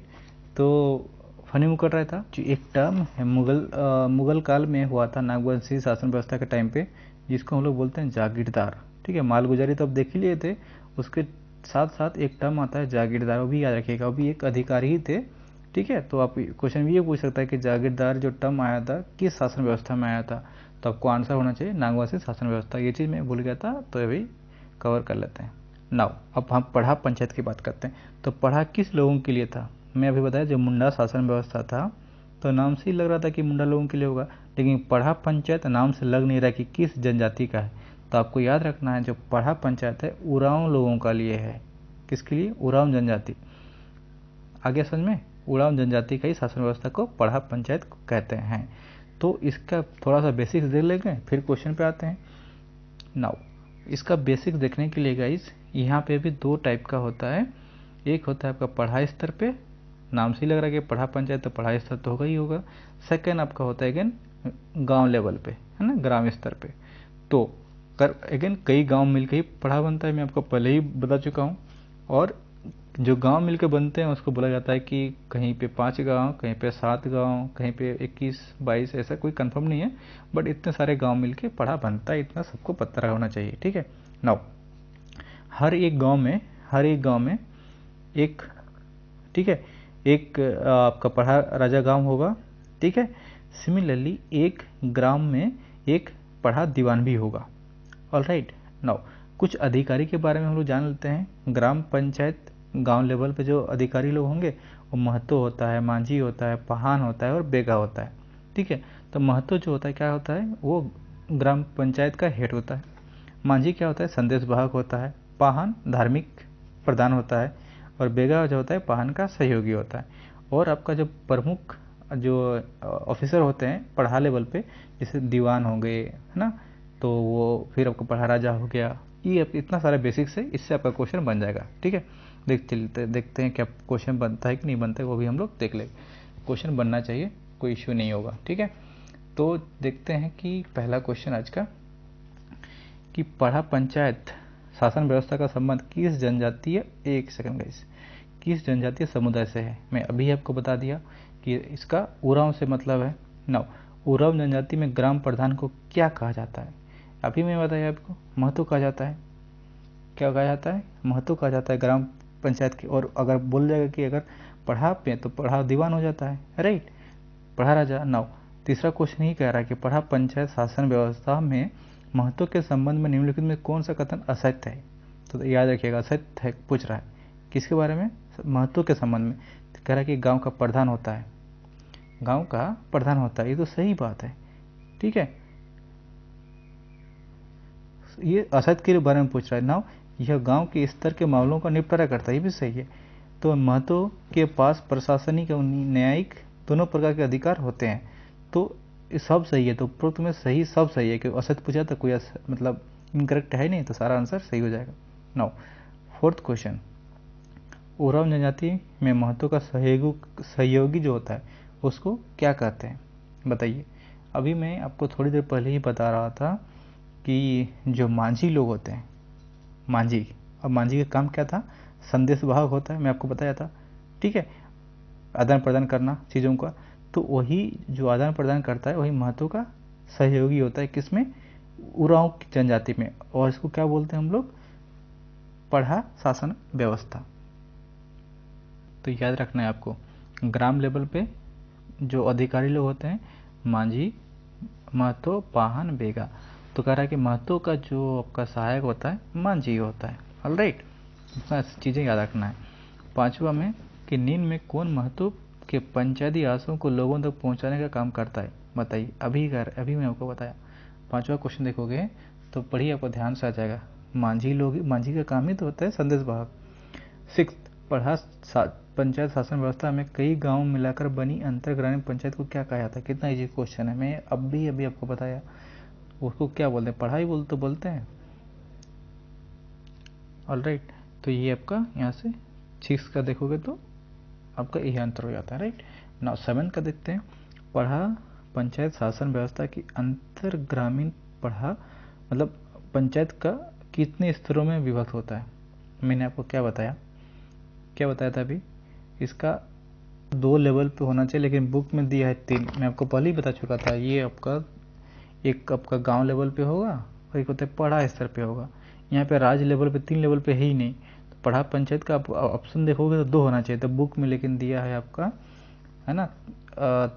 तो फनी मुकर रहा था, जो एक टर्म है मुगल काल में हुआ था नागवंशी शासन व्यवस्था के टाइम पे, जिसको हम लोग बोलते हैं जागीरदार, ठीक है। मालगुजारी तो अब देख ही लिए थे, उसके साथ साथ एक टर्म आता है जागीरदार, वो भी याद रखिएगा, वो भी एक अधिकारी ही थे, ठीक है। तो आप क्वेश्चन भी ये पूछ सकता है कि जागीरदार जो टर्म आया था किस शासन व्यवस्था में आया था, तो आपको आंसर होना चाहिए नागवंशी शासन व्यवस्था। ये चीज़ मैं भूल गया था, तो अभी कवर कर लेते हैं। नाउ अब हम पढ़ा पंचायत की बात करते हैं। तो पढ़ा किस लोगों के लिए था? मैं अभी बताया जो मुंडा शासन व्यवस्था था, तो नाम से ही लग रहा था कि मुंडा लोगों के लिए होगा, लेकिन पढ़ा पंचायत नाम से लग नहीं रहा कि किस जनजाति का है। तो आपको याद रखना है जो पढ़ा पंचायत है उरांव लोगों का लिए है। किसके लिए? उरांव जनजाति। आगे समझ में, उरांव जनजाति का ही शासन व्यवस्था को पढ़ा पंचायत कहते हैं। तो इसका थोड़ा सा बेसिक्स देख लेंगे, फिर क्वेश्चन पे आते हैं। नाउ इसका बेसिक्स देखने के लिए गाइस, यहाँ पे भी दो टाइप का होता है। एक होता है आपका पढ़ाई स्तर पे, नाम से ही लग रहा है कि पढ़ा पंचायत, तो पढ़ाई स्तर तो होगा ही होगा। सेकंड आपका होता है अगेन गांव लेवल पे, है ना, ग्राम स्तर पे। तो अगेन कई गांव मिलकर ही पढ़ा बनता है, मैं आपको पहले ही बता चुका हूँ। और जो गांव मिलकर बनते हैं उसको बोला जाता है कि कहीं पे 5 गांव, कहीं पे 7 गांव, कहीं पे 21, 22, ऐसा कोई कंफर्म नहीं है, बट इतने सारे गांव मिलके पढ़ा बनता है, इतना सबको पता होना चाहिए, ठीक है। नाउ हर एक गांव में एक, ठीक है, एक आपका पढ़ा राजा गांव होगा, ठीक है। सिमिलरली एक ग्राम में एक पढ़ा दीवान भी होगा। ऑलराइट, नाउ कुछ अधिकारी के बारे में हम लोग जान लेते हैं। ग्राम पंचायत गांव लेवल पे जो अधिकारी लोग होंगे वो महतो होता है, मांझी होता है, पहान होता है और बेगा होता है, ठीक है। तो महतो जो होता है क्या होता है, वो ग्राम पंचायत का हेड होता है। मांझी क्या होता है, संदेश वाहक होता है। पहान धार्मिक प्रधान होता है, और बेगा जो होता है पहान का सहयोगी होता है। और आपका जो प्रमुख जो ऑफिसर होते हैं पढ़ा लेवल पे, जैसे दीवान हो गए, है ना, तो वो फिर आपको पढ़ा राजा हो गया। ये इतना सारा बेसिक्स है, इससे आपका क्वेश्चन बन जाएगा, ठीक है। देखते हैं क्या क्वेश्चन बनता है कि नहीं बनता है, वो भी हम लोग देख लेंगे। क्वेश्चन बनना चाहिए, कोई इश्यू नहीं होगा, ठीक है। तो देखते हैं कि पहला क्वेश्चन आज का, कि पढ़ा पंचायत शासन व्यवस्था का संबंध किस जनजातीय, एक सेकंड गाइस, किस जनजातीय समुदाय से है? मैं अभी आपको बता दिया कि इसका उरांव से मतलब है। नाउ उरांव जनजाति में ग्राम प्रधान को क्या कहा जाता है? अभी मैं बताया आपको, महतो कहा जाता है। क्या कहा जाता है? महतो कहा जाता है ग्राम पंचायत की। और अगर बोल जाएगा कि अगर पढ़ा पे तो पढ़ा दीवान हो जाता है, राइट, पढ़ा राजा। नाउ तीसरा क्वेश्चन ही कह रहा है कि पढ़ा पंचायत शासन व्यवस्था में महत्व के संबंध में निम्नलिखित में कौन सा कथन असत्य है? तो याद रखिएगा, असत्य है पूछ रहा है, किसके बारे में? महत्व के संबंध में कह रहा है कि गांव का प्रधान होता है, गांव का प्रधान होता है, ये तो सही बात है। ठीक है, ये असद के बारे में पूछ रहा है ना, यह गांव के स्तर के मामलों का निपटारा करता है, ये भी सही है। तो महतो के पास प्रशासनिक और न्यायिक दोनों प्रकार के अधिकार होते हैं, तो सब सही है। तो उपरोक्त में सही सब सही है, क्योंकि असद पूछा तो कोई मतलब इनकरेक्ट है नहीं, तो सारा आंसर सही हो जाएगा। नाउ फोर्थ क्वेश्चन, उरांव जनजाति में महतो का सहयोगी जो होता है उसको क्या कहते हैं, बताइए। अभी मैं आपको थोड़ी देर पहले ही बता रहा था कि जो मांझी लोग होते हैं, मांझी, अब मांझी का काम क्या था, संदेश वाहक होता है, मैं आपको बताया था। ठीक है, आदान प्रदान करना चीज़ों का, तो वही जो आदान प्रदान करता है वही महतो का सहयोगी होता है, किसमें, उरांव की जनजाति में। और इसको क्या बोलते हैं हम लोग, पढ़ा शासन व्यवस्था। तो याद रखना है आपको, ग्राम लेवल पे जो अधिकारी लोग होते हैं, मांझी, महतो, पाहन, बेगा। तो कह रहा है कि महतो का जो आपका सहायक होता है मांझी होता है। ऑलराइट, इतना चीज़ें याद रखना है। पांचवा में कि निम्न में कौन महतो के पंचायती आवासों को लोगों तक पहुंचाने का काम करता है, बताइए। अभी मैं आपको बताया। पांचवा क्वेश्चन देखोगे तो पढ़िए, आपको ध्यान से आ जाएगा। मांझी का काम ही तो होता है संदेश वाहक। सिक्स, पढ़ा पंचायत शासन व्यवस्था में कई गांव मिलाकर बनी अंतर ग्रामीण पंचायत को क्या कहा जाता है। कितना इजी क्वेश्चन है, मैं अभी आपको बताया। उसको क्या बोलते हैं, पढ़ाई बोलते हैं। ऑलराइट, तो ये आपका यहाँ से 6 का देखोगे तो आपका यही आंसर हो जाता है। राइट, नाउ 7 का देखते हैं। पढ़ा पंचायत शासन व्यवस्था की अंतर ग्रामीण पढ़ा मतलब पंचायत का कितने स्तरों में विभक्त होता है। मैंने आपको क्या बताया था अभी, इसका 2 लेवल पे होना चाहिए, लेकिन बुक में दिया है 3। मैं आपको पहले ही बता चुका था, ये आपका एक आपका गांव लेवल पे होगा और एक होता है पढ़ा स्तर पे होगा। यहाँ पे राज्य लेवल पे 3 लेवल पे है ही नहीं, तो पढ़ा पंचायत का ऑप्शन देखोगे तो 2 होना चाहिए, तो बुक में लेकिन दिया है आपका, है ना,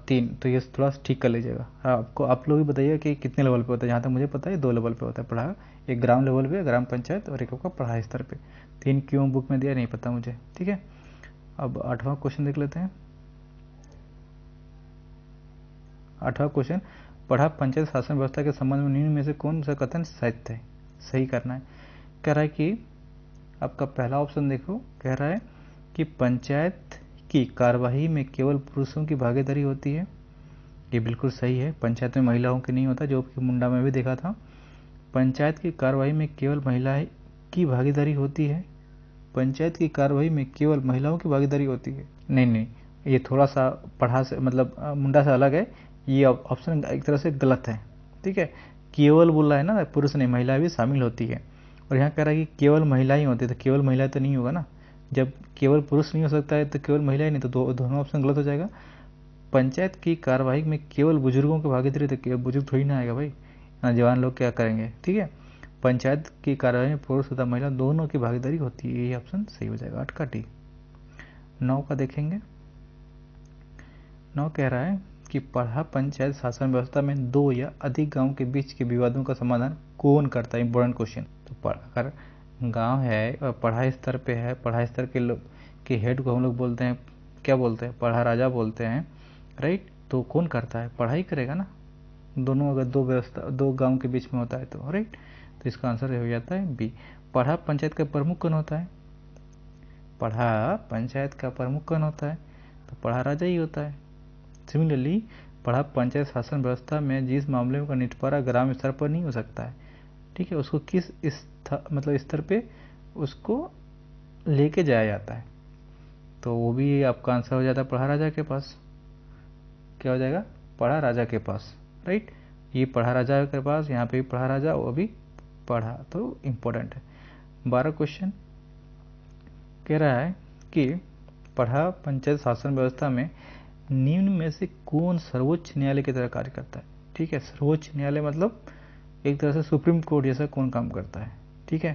3। तो ये थोड़ा सा ठीक कर लीजिएगा। आपको आप लोग ही बताइए कि कितने लेवल पे होता है। जहाँ तक मुझे पता है 2 लेवल पे होता है पढ़ा, एक ग्राम लेवल पे, ग्राम पंचायत, और एक आपका पढ़ा स्तर पे। 3 क्यों बुक में दिया नहीं पता मुझे। ठीक है, अब 8वां क्वेश्चन देख लेते हैं। 8वां क्वेश्चन, पढ़ा पंचायत शासन व्यवस्था के संबंध में निम्न में से कौन सा कथन सत्य है, सही करना है। कह रहा है कि आपका पहला ऑप्शन देखो, कह रहा है कि पंचायत की कार्यवाही में केवल पुरुषों की भागीदारी होती है। ये बिल्कुल सही है, पंचायत में महिलाओं की नहीं होता, जो कि मुंडा में भी देखा था। पंचायत की कार्यवाही में केवल महिलाएं की भागीदारी होती है। पंचायत की कार्यवाही में केवल महिलाओं की भागीदारी होती है। नहीं, ये थोड़ा सा पढ़ा से मतलब मुंडा से अलग है, ये ऑप्शन एक तरह से गलत है। ठीक है, केवल बोला है ना, पुरुष नहीं, महिला भी शामिल होती है। और यहाँ कह रहा है कि केवल महिला ही होती है, तो केवल महिला तो नहीं होगा ना। जब केवल पुरुष नहीं हो सकता है तो केवल महिला ही नहीं, तो दोनों ऑप्शन गलत हो जाएगा। पंचायत की कार्यवाही में केवल बुजुर्गों की भागीदारी, तो केवल बुजुर्ग थोड़ी ना आएगा भाई, जवान लोग क्या करेंगे। ठीक है, पंचायत की कार्यवाही में पुरुष तथा महिला दोनों की भागीदारी होती है, यही ऑप्शन सही हो जाएगा। 8 का डी। 9 का देखेंगे। 9 कह रहा है कि पढ़ा पंचायत शासन व्यवस्था में 2 या अधिक गांव के बीच के विवादों का समाधान कौन करता है, इंपॉर्टेंट क्वेश्चन। तो अगर गांव है और पढ़ा स्तर पे है, पढ़ा स्तर के लोग के हेड को हम लोग बोलते हैं, क्या बोलते हैं, पढ़ा राजा बोलते हैं। राइट, तो कौन करता है, पढ़ाई करेगा ना। दोनों अगर 2 गांव के बीच में होता है तो। राइट, तो इसका आंसर हो जाता है बी। पढ़ा पंचायत का प्रमुख कौन होता है, पढ़ा पंचायत का प्रमुख कौन होता है, तो पढ़ा राजा ही होता है। सिमिलरली पढ़ा पंचायत शासन व्यवस्था में जिस मामले का निपटारा ग्राम स्तर पर नहीं हो सकता है, ठीक है, उसको किस मतलब स्तर पे उसको लेके जाया जाता है, तो वो भी आपका आंसर हो जाता है पढ़ा राजा के पास। क्या हो जाएगा, पढ़ा राजा के पास। राइट, ये पढ़ा राजा के पास, यहाँ पे भी पढ़ा राजा, वो भी पढ़ा, तो इम्पोर्टेंट है। 12 क्वेश्चन कह रहा है कि पढ़ा पंचायत शासन व्यवस्था में निम्न में से कौन सर्वोच्च न्यायालय की तरह कार्य करता है। ठीक है, सर्वोच्च न्यायालय मतलब एक तरह से सुप्रीम कोर्ट जैसा कौन काम करता है। ठीक है,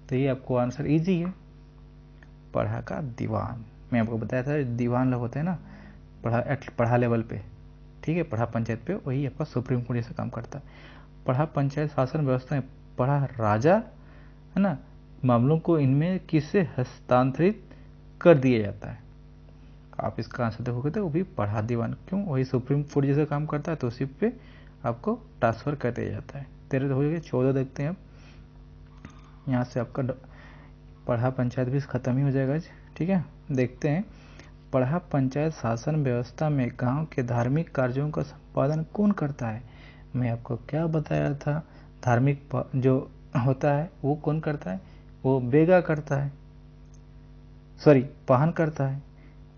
तो ये आपको आंसर इजी है, पढ़ा का दीवान। मैं आपको बताया था दीवान लोग होते हैं ना पढ़ा लेवल पे। ठीक है, पढ़ा पंचायत पे, वही आपका सुप्रीम कोर्ट जैसा काम करता है। पढ़ा पंचायत शासन व्यवस्था में पढ़ा राजा, है ना, मामलों को इनमें किससे हस्तांतरित कर दिया जाता है। आप इसका आंसर देखोगे तो वो भी पढ़ा दीवान, क्यों, वही सुप्रीम कोर्ट जैसे काम करता है तो उसी पे आपको ट्रांसफ़र कर दिया जाता है। 13 हो गए, 14 देखते हैं अब। यहाँ से आपका पढ़ा पंचायत भी ख़त्म ही हो जाएगा। ठीक है, देखते हैं पढ़ा पंचायत शासन व्यवस्था में गांव के धार्मिक कार्यों का संपादन कौन करता है। मैं आपको क्या बताया था, धार्मिक जो होता है वो कौन करता है, वो बेगा करता है, सॉरी पाहन करता है,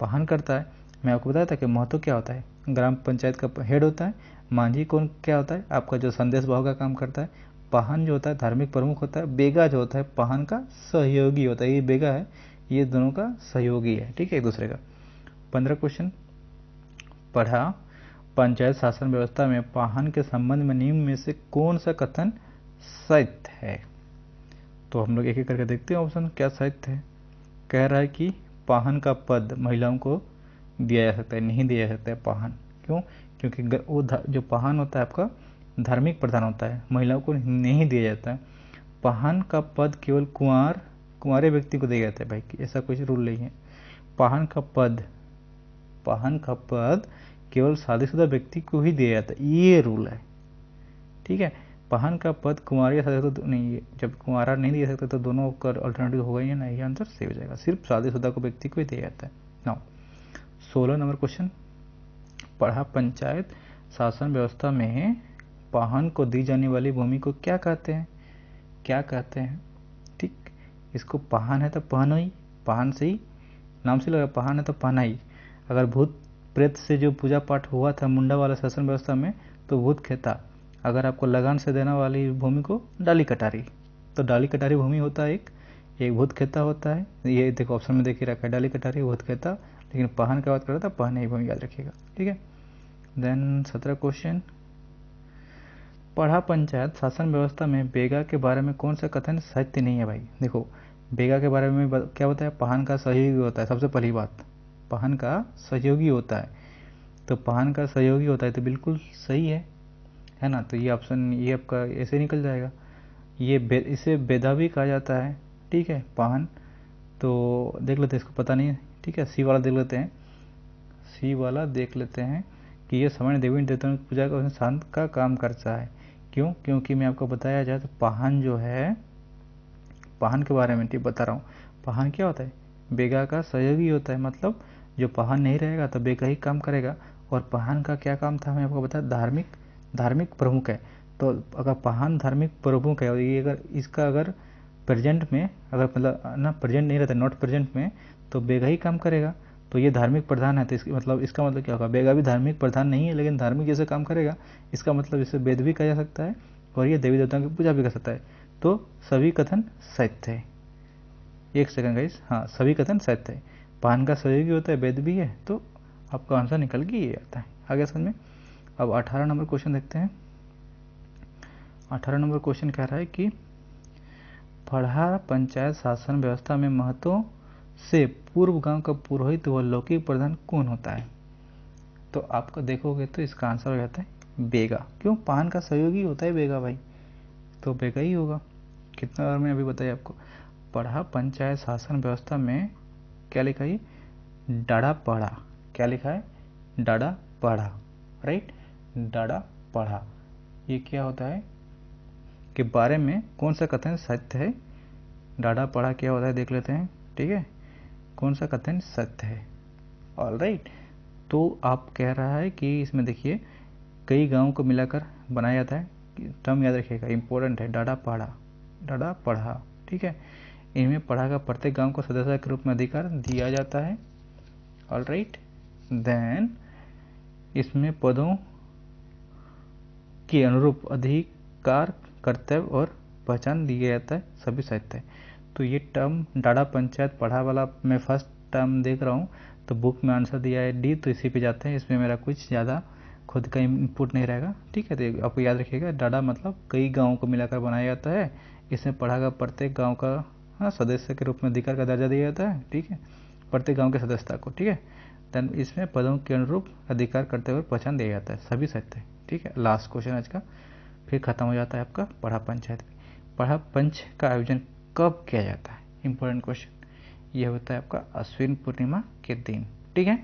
पाहन करता है। मैं आपको बताया था कि महत्व क्या होता है, ग्राम पंचायत का हेड होता है, मांझी कौन क्या होता है, आपका जो संदेश भाव का काम करता है, पाहन जो होता है धार्मिक प्रमुख होता है, बेगा जो होता है पाहन का सहयोगी होता है। ये बेगा है, ये दोनों का सहयोगी है, ठीक है, एक दूसरे का। 15 क्वेश्चन, पढ़ा पंचायत शासन व्यवस्था में पाहन के संबंध में निम्न में से कौन सा कथन सत्य है। तो हम लोग एक एक करके देखते हैं ऑप्शन क्या सत्य है। कह रहा है कि पाहन का पद महिलाओं को दिया जा सकता है, नहीं दिया जा सकता है पाहन, क्यों, क्योंकि वो जो पाहन होता है आपका धार्मिक प्रधान होता है, महिलाओं को नहीं दिया जाता है। पाहन का पद केवल कुंवारे व्यक्ति को दिया जाता है भाई, ऐसा कुछ रूल नहीं है। पाहन का पद केवल शादीशुदा व्यक्ति को ही दिया जाता है, ये रूल है, ठीक है। पाहन का पद कुंवारी या शादीशुदा नहीं है, जब कुंवारा नहीं दिया सकता तो दोनों का अल्टरनेटिव होगा ही ना, ये आंसर सही हो जाएगा, सिर्फ शादीशुदा को व्यक्ति को ही दिया जाता है। नाउ 16 नंबर क्वेश्चन, पढ़ा पंचायत शासन व्यवस्था में पाहन को दी जाने वाली भूमि को क्या कहते हैं, क्या कहते हैं, ठीक। इसको पाहन है तो पहनोई, पाहन से ही नाम से लगा, पाहन है तो पहनाई। अगर भूत प्रेत से जो पूजा पाठ हुआ था मुंडा वाला शासन व्यवस्था में तो भूत खेता, अगर आपको लगान से देने वाली भूमि को डाली कटारी, तो डाली कटारी भूमि होता है एक भूत खेता होता है, ये देखो ऑप्शन में देखिए रखा है डाली कटारी भूत खेता, लेकिन पाहन का बात कर रहा था, पहने ही भूमि याद रखिएगा, ठीक है। देन 17 क्वेश्चन, पढ़ा पंचायत शासन व्यवस्था में बेगा के बारे में कौन सा कथन सत्य नहीं है भाई। देखो बेगा के बारे में क्या बताया, पाहन का सहयोगी होता है, सबसे पहली बात पाहन का सहयोगी होता है, तो पाहन का सहयोगी होता है तो बिल्कुल सही है ना। तो ये ऑप्शन ये आपका ऐसे निकल जाएगा। ये इसे बेदा भी कहा जाता है, ठीक है, पाहन। तो देख लेते हैं, इसको पता नहीं है, ठीक है, सी वाला देख लेते हैं, सी वाला देख लेते हैं कि ये सामान्य देवी देवताओं की पूजा का शांत का काम करता है, क्यों, क्योंकि मैं आपको बताया जाए तो पाहन जो है, पाहन के बारे में ठीक बता रहा हूँ, पाहन क्या होता है, बेगा का सहयोगी होता है, मतलब जो पाहन नहीं रहेगा तो बेगा ही काम करेगा। और पाहन का क्या काम था मैं आपको बताया, धार्मिक प्रमुख है। तो अगर पाहन धार्मिक प्रमुख है और ये अगर इसका अगर प्रेजेंट में अगर मतलब ना प्रेजेंट नहीं रहता, नॉट प्रेजेंट में, तो बेगा ही काम करेगा। तो ये धार्मिक प्रधान है, तो इसका मतलब क्या होगा, बेगा भी धार्मिक प्रधान नहीं है लेकिन धार्मिक जैसे काम करेगा, इसका मतलब इसे वेद भी कहा जा सकता है और ये देवी देवताओं की पूजा भी कर सकता है। तो सभी कथन सत्य है। एक सेकंड गाइस, हाँ सभी कथन सत्य है, पान का सहयोगी होता है, वेद भी है, तो आपका आंसर निकल के ये आता है। आगे समझ में। अब 18 नंबर क्वेश्चन देखते हैं। 18 नंबर क्वेश्चन कह रहा है कि पढ़ा पंचायत शासन व्यवस्था में महत्व से पूर्व गांव का पुरोहित व लौकिक प्रधान कौन होता है। तो आपको देखोगे तो इसका आंसर हो जाता है बेगा, क्यों, पान का सहयोगी होता है बेगा भाई, तो बेगा ही होगा। कितना बार मैं अभी बताया आपको, पढ़ा पंचायत शासन व्यवस्था में क्या लिखा है, डाड़ा पढ़ा, क्या लिखा है, डाड़ा पढ़ा, राइट, डाड़ा पढ़ा, ये क्या होता है के बारे में कौन सा कथन सत्य है। डाड़ा पढ़ा क्या होता है देख लेते हैं, ठीक है, कौन सा कथन सत्य है। ऑलराइट, तो आप कह रहा है कि इसमें देखिए कई गांवों को मिलाकर बनाया जाता है, टर्म याद रखिएगा, इंपॉर्टेंट है, डाड़ा पढ़ा, ठीक है। इनमें पढ़ा का प्रत्येक गांव को सदस्य के रूप में अधिकार दिया जाता है। ऑलराइट, देन इसमें पदों के अनुरूप अधिकार, कर्तव्य और पहचान दिया जाता है, सभी सत्य है। तो ये टर्म डाड़ा पंचायत पढ़ा वाला मैं फर्स्ट टर्म देख रहा हूँ, तो बुक में आंसर दिया है डी, तो इसी पे जाते हैं, इसमें मेरा कुछ ज़्यादा खुद का इनपुट नहीं रहेगा, ठीक है। तो आपको याद रखिएगा डाड़ा मतलब कई गाँवों को मिलाकर बनाया जाता है, इसमें पढ़ा का प्रत्येक गाँव का हाँ सदस्य के रूप में अधिकार का दर्जा दिया जाता है, ठीक है, प्रत्येक गाँव के सदस्यता को, ठीक है। देन इसमें पदों के अनुरूप अधिकार करते हुए पहचान दिया जाता है, सभी सत्य है, ठीक है। लास्ट क्वेश्चन आज का, फिर खत्म हो जाता है आपका पढ़ा पंचायत। पढ़ा पंच का आयोजन कब किया जाता है, इंपॉर्टेंट क्वेश्चन, यह होता है आपका अश्विन पूर्णिमा के दिन। ठीक है।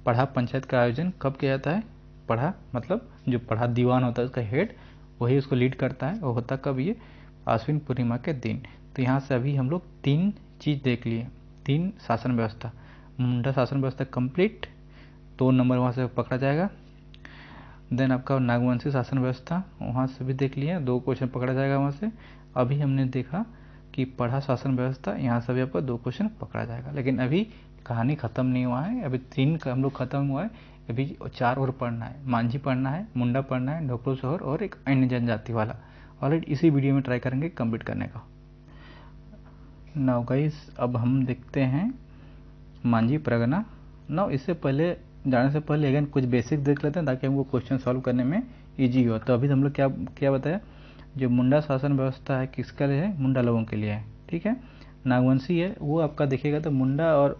पढ़ा पंचायत का आयोजन कब किया जाता है? पढ़ा मतलब जो पढ़ा दीवान होता है उसका हेड, वही उसको लीड करता है। वो होता कब? ये अश्विन पूर्णिमा के दिन। तो यहाँ से अभी हम लोग 3 चीज देख लिए, 3 शासन व्यवस्था। मुंडा शासन व्यवस्था कंप्लीट, 2 नंबर वहाँ से पकड़ा जाएगा। देन आपका नागवंशी शासन व्यवस्था वहाँ से भी देख लिए, 2 क्वेश्चन पकड़ा जाएगा वहाँ से। अभी हमने देखा कि पढ़ा शासन व्यवस्था, यहाँ से भी आपका 2 क्वेश्चन पकड़ा जाएगा। लेकिन अभी कहानी खत्म नहीं हुआ है, अभी 3 का हम लोग खत्म हुआ है, अभी 4 और पढ़ना है। मांझी पढ़ना है, मुंडा पढ़ना है, ढोकरो शहर और एक अन्य जनजाति वाला। ऑलराइट, इसी वीडियो में ट्राई करेंगे कंप्लीट करने का। नाउ गाइस, अब हम देखते हैं मांझी परगना। नाउ इससे पहले जाने से पहले अगेन कुछ बेसिक देख लेते हैं ताकि हमको क्वेश्चन सॉल्व करने में इजी हो। तो अभी हम लोग क्या क्या बताया, जो मुंडा शासन व्यवस्था है किसका लिए है? मुंडा लोगों के लिए है। ठीक है। नागवंशी है वो आपका देखिएगा तो मुंडा और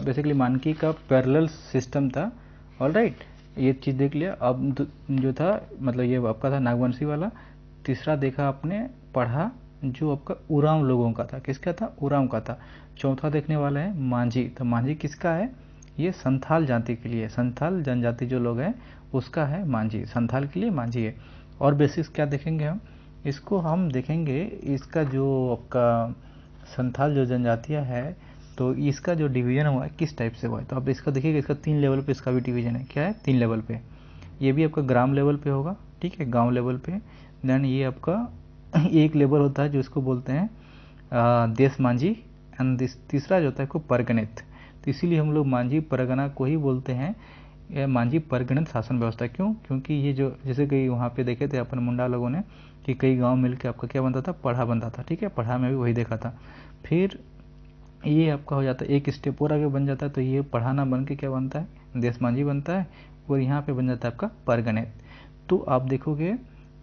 बेसिकली मानकी का पैरेलल सिस्टम था। ऑलराइट, ये चीज़ देख लिया। अब जो था मतलब ये आपका था नागवंशी वाला। तीसरा देखा आपने पढ़ा जो आपका उरांव लोगों का था। किसका था? उरांव का था। चौथा देखने वाला है मांझी। तो मांझी किसका है? ये संथाल जाति के लिए, संथाल जनजाति जो लोग हैं उसका है मांझी, संथाल के लिए मांझी है। और बेसिक्स क्या देखेंगे हम? इसको हम देखेंगे इसका जो आपका संथाल जो जनजातियाँ है तो इसका जो डिवीजन हुआ है किस टाइप से हुआ है। तो आप इसका देखिएगा, इसका 3 लेवल पे इसका भी डिवीजन है। क्या है? 3 लेवल पे। ये भी आपका ग्राम लेवल पे होगा। ठीक है, गांव लेवल पे। देन ये आपका एक लेवल होता है जो इसको बोलते हैं देश मांझी। एंड तीसरा जो होता है को परगणित। तो इसीलिए हम लोग मांझी परगना को ही बोलते हैं मांझी परगणित शासन व्यवस्था। क्यों? क्योंकि ये जो जैसे कि वहाँ पे देखे थे अपन मुंडा लोगों ने कि कई गांव मिलकर आपका क्या बनता था? पढ़ा बनता था। ठीक है, पढ़ा में भी वही देखा था। फिर ये आपका हो जाता है एक स्टेप और आगे बन जाता है, तो ये पढ़ा ना बन के क्या बनता है? देश मांझी बनता है। और यहाँ पे बन जाता है आपका परगणित। तो आप देखोगे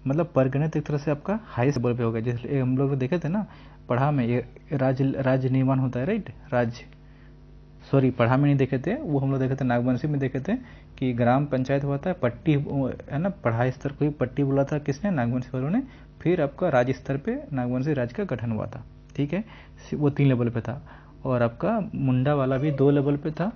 मतलब परगणित एक तरह से आपका हाईएस्ट लेवल पे होगा। जैसे हम लोग देखे थे ना पढ़ा में ये राज्य निर्माण होता है, राइट? राज्य सॉरी पढ़ा में नहीं देखे थे, वो हम लोग देखे थे नागवंशी में देखे थे कि ग्राम पंचायत हुआ था, पट्टी है ना, पढ़ाई स्तर को ही पट्टी बोला था किसने? नागवंशी वालों ने। फिर आपका राज्य स्तर पे नागवंशी राज्य का गठन हुआ था। ठीक है, वो 3 लेवल पे था। और आपका मुंडा वाला भी 2 लेवल पे था।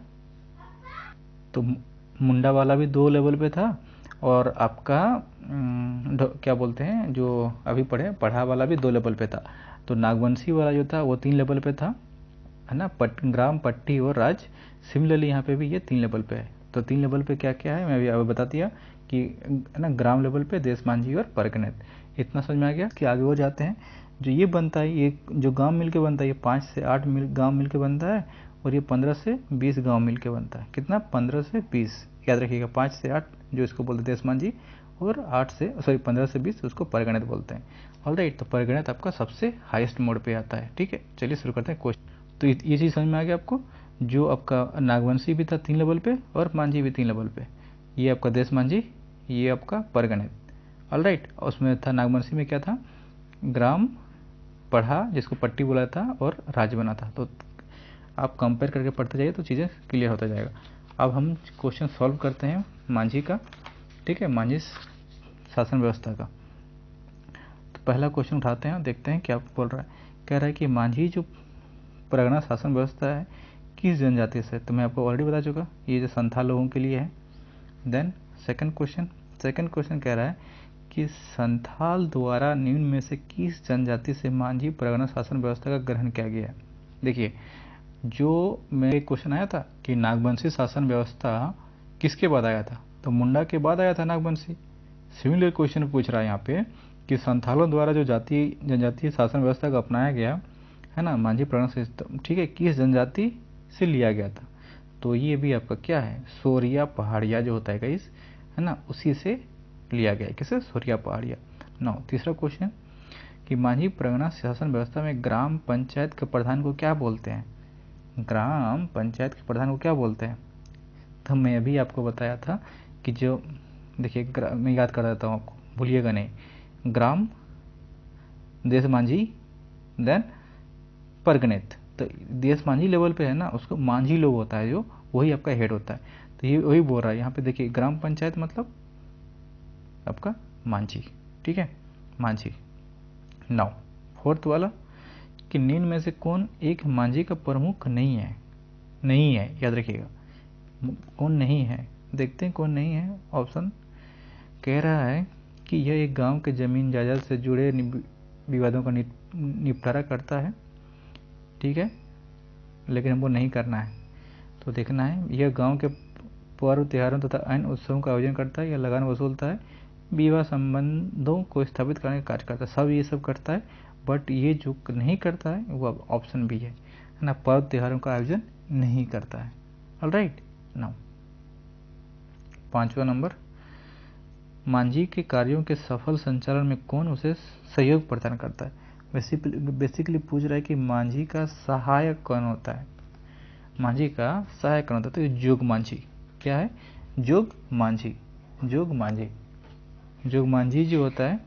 तो मुंडा वाला भी 2 लेवल पे था। और आपका क्या बोलते हैं जो अभी पढ़ा वाला भी 2 लेवल पे था। तो नागवंशी वाला जो था वो 3 लेवल पे था, है ना, ग्राम, पट्टी और राज। सिमिलरली यहाँ पे भी ये 3 लेवल पे है। तो 3 लेवल पे क्या क्या है मैं अभी बता दिया कि है ना, ग्राम लेवल पे देश मांझी और परगणित। इतना समझ में आ गया कि आगे हो जाते हैं। जो ये बनता है, ये जो गांव मिलके बनता है, ये 5 से 8 गांव मिलके बनता है। और ये 15 से 20 गांव मिलके बनता है। कितना? 15 से 20। याद रखिएगा, 5 से 8 जो इसको बोलते हैं देश मांझी, और 15 से 20 उसको परगणित बोलते हैं। ऑलराइट, तो परगणित आपका सबसे हाईएस्ट मोड पे आता है। ठीक है, चलिए शुरू करते हैं क्वेश्चन। तो ये चीज़ समझ में आ गया आपको। जो आपका नागवंशी भी था 3 लेवल पे और मांझी भी 3 लेवल पे। ये आपका देश मांझी, ये आपका परगणित। ऑलराइट, उसमें था नागवंशी में क्या था? ग्राम, पढ़ा जिसको पट्टी बोला था, और राज्य बना था। तो आप कंपेयर करके पढ़ते जाइए तो चीज़ें क्लियर होता जाएगा। अब हम क्वेश्चन सॉल्व करते हैं मांझी का। ठीक है, मांझी शासन व्यवस्था का। तो पहला क्वेश्चन उठाते हैं, देखते हैं क्या बोल रहा है। कह रहा है कि मांझी जो परगना शासन व्यवस्था है किस जनजाति से? तो मैं आपको ऑलरेडी बता चुका, ये जो संथाल लोगों के लिए है। देन सेकंड क्वेश्चन कह रहा है कि संथाल द्वारा निम्न में से किस जनजाति से मांझी परगना शासन व्यवस्था का ग्रहण किया गया है? देखिए, जो मेरे क्वेश्चन आया था कि नागवंशी शासन व्यवस्था किसके बाद आया था, तो मुंडा के बाद आया था नागवंशी। सिमिलर क्वेश्चन पूछ रहा है यहाँ पे कि संथालों द्वारा जो जनजातीय शासन व्यवस्था का अपनाया गया है ना, मांझी परगना सिस्टम, ठीक है, किस जनजाति से लिया गया था? तो ये भी आपका क्या है? सोरिया पहाड़िया जो होता है गाइस, है ना, उसी से लिया गया है। किसे? सोरिया पहाड़िया। नौ, तीसरा क्वेश्चन कि मांझी परगना शासन व्यवस्था में ग्राम पंचायत के प्रधान को क्या बोलते हैं? ग्राम पंचायत के प्रधान को क्या बोलते हैं? तो मैं अभी आपको बताया था कि जो देखिए, मैं याद कर देता हूँ आपको, भूलिएगा नहीं। ग्राम, देश मांझी, देन परगणित। तो देश मांझी लेवल पे है ना, उसको मांझी लोग होता है जो, वही आपका हेड होता है। तो ये वही बोल रहा है यहाँ पे। देखिए, ग्राम पंचायत मतलब आपका मांझी। ठीक है, मांझी। नाउ फोर्थ वाला कि निम्न में से कौन एक मांझी का प्रमुख नहीं है, याद रखिएगा, कौन नहीं है। देखते हैं कौन नहीं है। ऑप्शन कह रहा है कि यह एक गांव के जमीन जायदाद से जुड़े विवादों का निपटारा करता है, ठीक है, लेकिन हमको नहीं करना है। तो देखना है, यह गांव के पर्व त्योहारों तथा अन्य उत्सवों का आयोजन करता है या लगान वसूलता है, विवाह संबंधों को स्थापित करने का कार्य करता है। सब ये सब करता है, बट ये जो नहीं करता है वो ऑप्शन बी है ना, पर्व त्योहारों का आयोजन नहीं करता है। ऑलराइट, नाउ 5वां नंबर, मांझी के कार्यों के सफल संचालन में कौन उसे सहयोग प्रदान करता है। बेसिकली पूछ रहा है कि मांझी का सहायक कौन होता है। मांझी का सहायक कौन होता है, तो जोग मांझी। क्या है, जोग मांझी। जोग मांझी जो होता है,